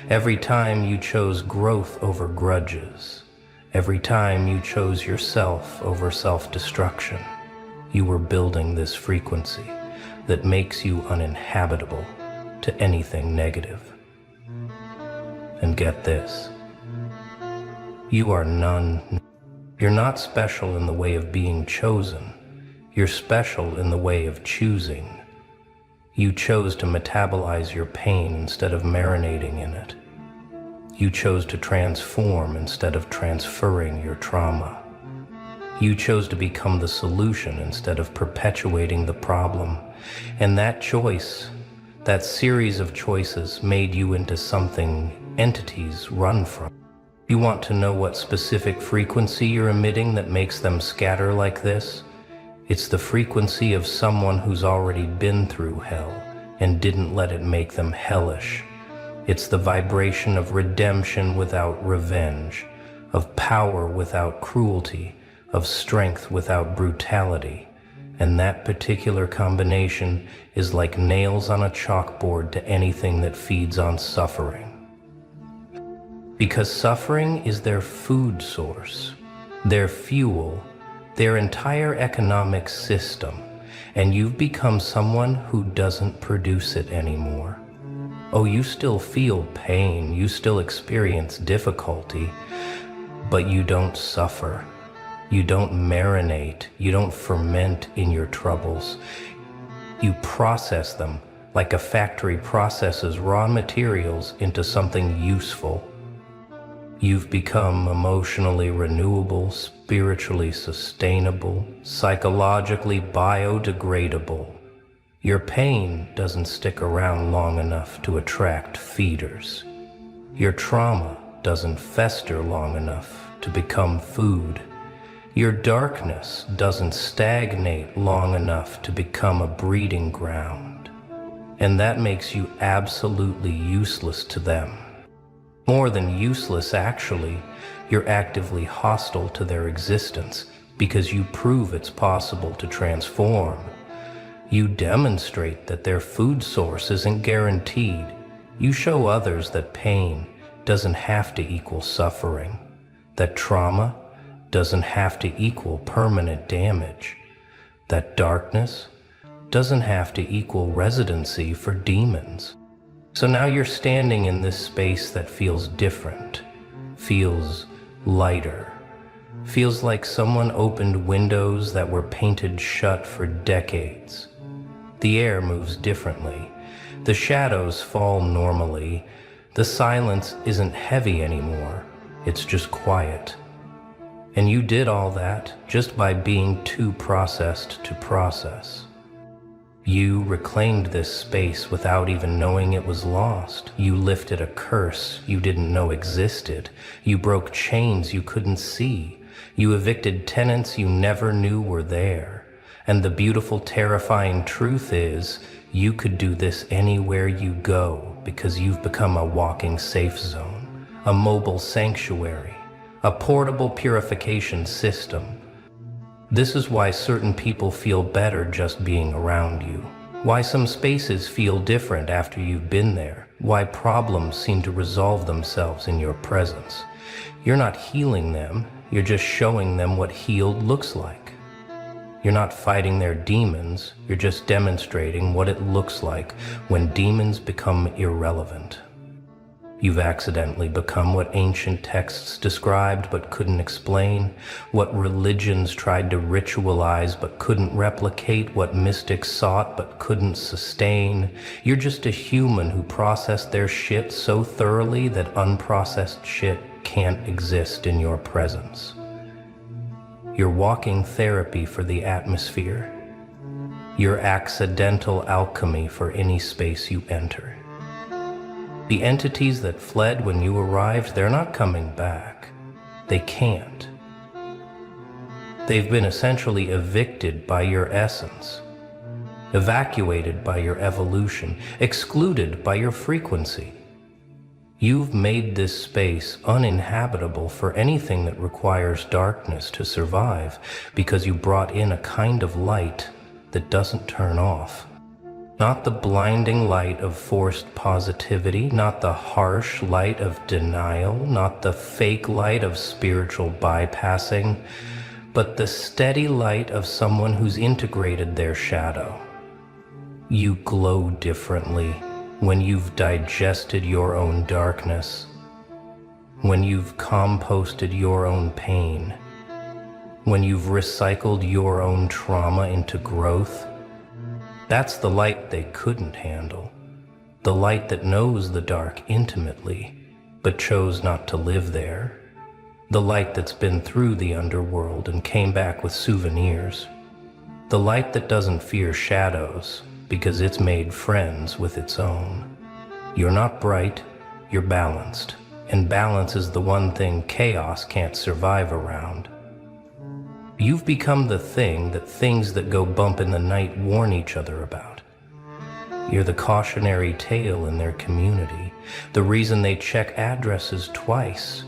Every time you chose growth over grudges. Every time you chose yourself over self-destruction. You were building this frequency that makes you uninhabitable to anything negative. And get this, you are none. You're not special in the way of being chosen. You're special in the way of choosing. You chose to metabolize your pain instead of marinating in it. You chose to transform instead of transferring your trauma. You chose to become the solution instead of perpetuating the problem. And that choice, that series of choices, made you into something entities run from. You want to know what specific frequency you're emitting that makes them scatter like this? It's the frequency of someone who's already been through hell and didn't let it make them hellish. It's the vibration of redemption without revenge, of power without cruelty, of strength without brutality. And that particular combination is like nails on a chalkboard to anything that feeds on suffering. Because suffering is their food source, their fuel, their entire economic system, and you've become someone who doesn't produce it anymore. Oh, you still feel pain, you still experience difficulty, but you don't suffer. You don't marinate, you don't ferment in your troubles. You process them like a factory processes raw materials into something useful. You've become emotionally renewable, spiritually sustainable, psychologically biodegradable. Your pain doesn't stick around long enough to attract feeders. Your trauma doesn't fester long enough to become food. Your darkness doesn't stagnate long enough to become a breeding ground. And that makes you absolutely useless to them. More than useless, actually, you're actively hostile to their existence because you prove it's possible to transform. You demonstrate that their food source isn't guaranteed. You show others that pain doesn't have to equal suffering, that trauma doesn't have to equal permanent damage, that darkness doesn't have to equal residency for demons. So now you're standing in this space that feels different, feels lighter, feels like someone opened windows that were painted shut for decades. The air moves differently. The shadows fall normally. The silence isn't heavy anymore. It's just quiet. And you did all that just by being too processed to process. You reclaimed this space without even knowing it was lost. You lifted a curse you didn't know existed. You broke chains you couldn't see. You evicted tenants you never knew were there. And the beautiful, terrifying truth is, you could do this anywhere you go because you've become a walking safe zone, a mobile sanctuary, a portable purification system. This is why certain people feel better just being around you, why some spaces feel different after you've been there, why problems seem to resolve themselves in your presence. You're not healing them, you're just showing them what healed looks like. You're not fighting their demons, you're just demonstrating what it looks like when demons become irrelevant. You've accidentally become what ancient texts described but couldn't explain, what religions tried to ritualize but couldn't replicate, what mystics sought but couldn't sustain. You're just a human who processed their shit so thoroughly that unprocessed shit can't exist in your presence. You're walking therapy for the atmosphere. You're accidental alchemy for any space you enter. The entities that fled when you arrived, they're not coming back. They can't. They've been essentially evicted by your essence, evacuated by your evolution, excluded by your frequency. You've made this space uninhabitable for anything that requires darkness to survive because you brought in a kind of light that doesn't turn off. Not the blinding light of forced positivity, not the harsh light of denial, not the fake light of spiritual bypassing, but the steady light of someone who's integrated their shadow. You glow differently when you've digested your own darkness, when you've composted your own pain, when you've recycled your own trauma into growth. That's the light they couldn't handle, the light that knows the dark intimately, but chose not to live there, the light that's been through the underworld and came back with souvenirs, the light that doesn't fear shadows because it's made friends with its own. You're not bright, you're balanced, and balance is the one thing chaos can't survive around. You've become the thing that things that go bump in the night warn each other about. You're the cautionary tale in their community, the reason they check addresses twice.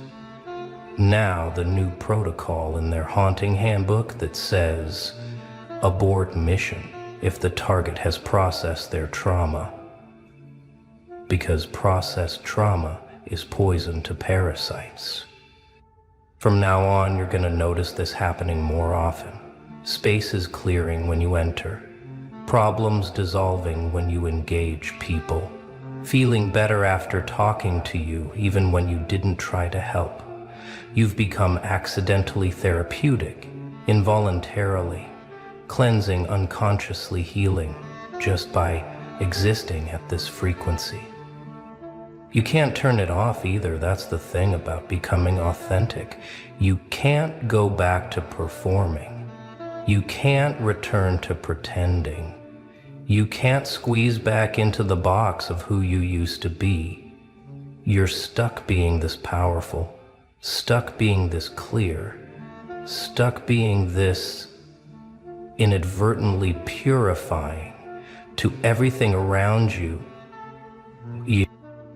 Now the new protocol in their haunting handbook that says, abort mission if the target has processed their trauma. Because processed trauma is poison to parasites. From now on, you're going to notice this happening more often. Spaces clearing when you enter. Problems dissolving when you engage people. Feeling better after talking to you, even when you didn't try to help. You've become accidentally therapeutic, involuntarily, cleansing, unconsciously healing, just by existing at this frequency. You can't turn it off either. That's the thing about becoming authentic. You can't go back to performing. You can't return to pretending. You can't squeeze back into the box of who you used to be. You're stuck being this powerful, stuck being this clear, stuck being this inadvertently purifying to everything around you.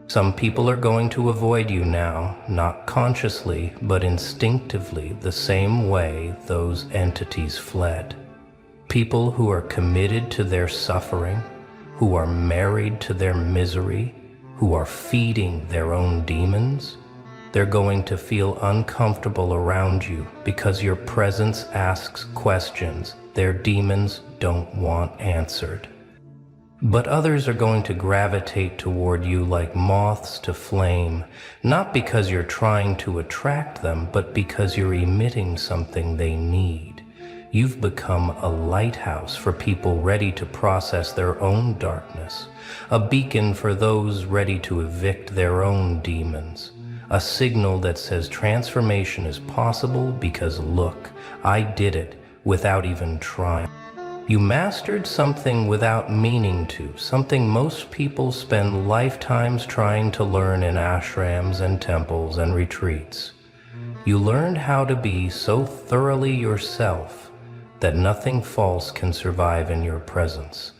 Some people are going to avoid you now, not consciously, but instinctively, the same way those entities fled. People who are committed to their suffering, who are married to their misery, who are feeding their own demons, they're going to feel uncomfortable around you because your presence asks questions their demons don't want answered. But others are going to gravitate toward you like moths to flame, not because you're trying to attract them, but because you're emitting something they need. You've become a lighthouse for people ready to process their own darkness, a beacon for those ready to evict their own demons, a signal that says transformation is possible because look, I did it without even trying. You mastered something without meaning to, something most people spend lifetimes trying to learn in ashrams and temples and retreats. You learned how to be so thoroughly yourself that nothing false can survive in your presence.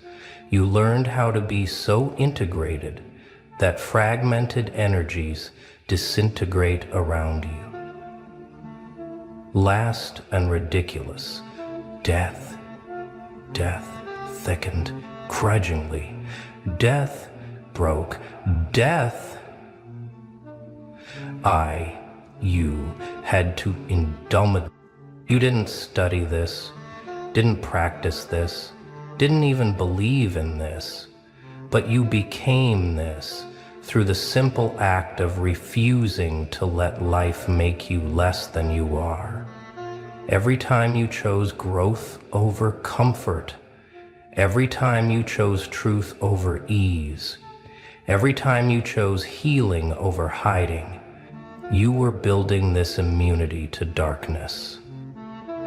You learned how to be so integrated that fragmented energies disintegrate around you. Last and ridiculous, death. Death thickened grudgingly. Death broke. Death. You had to indulge. You didn't study this, didn't practice this, didn't even believe in this, but you became this through the simple act of refusing to let life make you less than you are. Every time you chose growth over comfort, every time you chose truth over ease, every time you chose healing over hiding, you were building this immunity to darkness.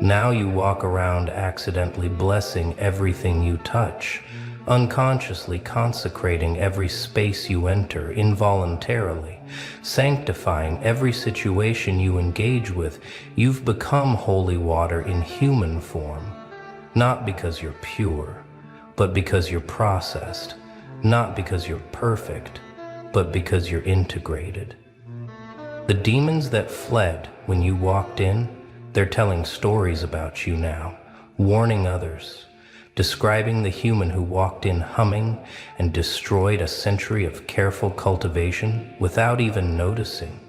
Now you walk around accidentally blessing everything you touch, unconsciously consecrating every space you enter involuntarily, sanctifying every situation you engage with. You've become holy water in human form, not because you're pure, but because you're processed, not because you're perfect, but because you're integrated. The demons that fled when you walked in, they're telling stories about you now, warning others, describing the human who walked in humming and destroyed a century of careful cultivation without even noticing.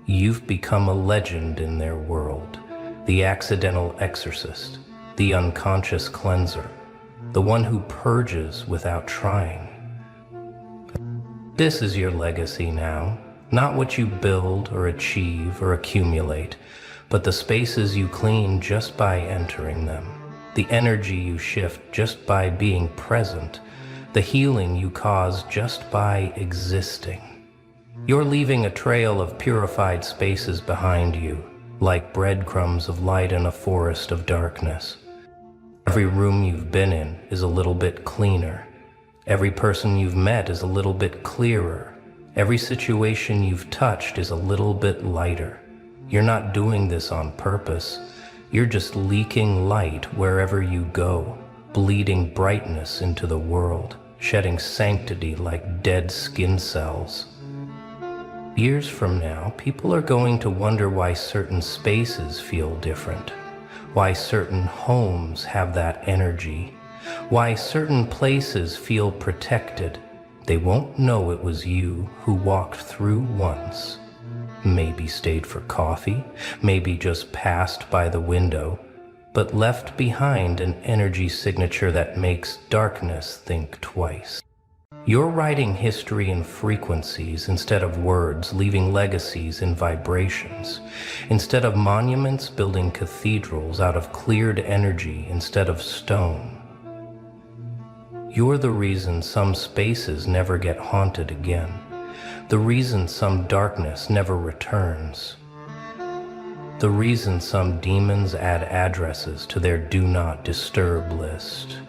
You've become a legend in their world, the accidental exorcist, the unconscious cleanser, the one who purges without trying. This is your legacy now, not what you build or achieve or accumulate, but the spaces you clean just by entering them. The energy you shift just by being present, the healing you cause just by existing. You're leaving a trail of purified spaces behind you, like breadcrumbs of light in a forest of darkness. Every room you've been in is a little bit cleaner. Every person you've met is a little bit clearer. Every situation you've touched is a little bit lighter. You're not doing this on purpose. You're just leaking light wherever you go, bleeding brightness into the world, shedding sanctity like dead skin cells. Years from now, people are going to wonder why certain spaces feel different, why certain homes have that energy, why certain places feel protected. They won't know it was you who walked through once. Maybe stayed for coffee, maybe just passed by the window, but left behind an energy signature that makes darkness think twice. You're writing history in frequencies instead of words, leaving legacies in vibrations. Instead of monuments, building cathedrals out of cleared energy instead of stone. You're the reason some spaces never get haunted again. The reason some darkness never returns. The reason some demons add addresses to their do not disturb list.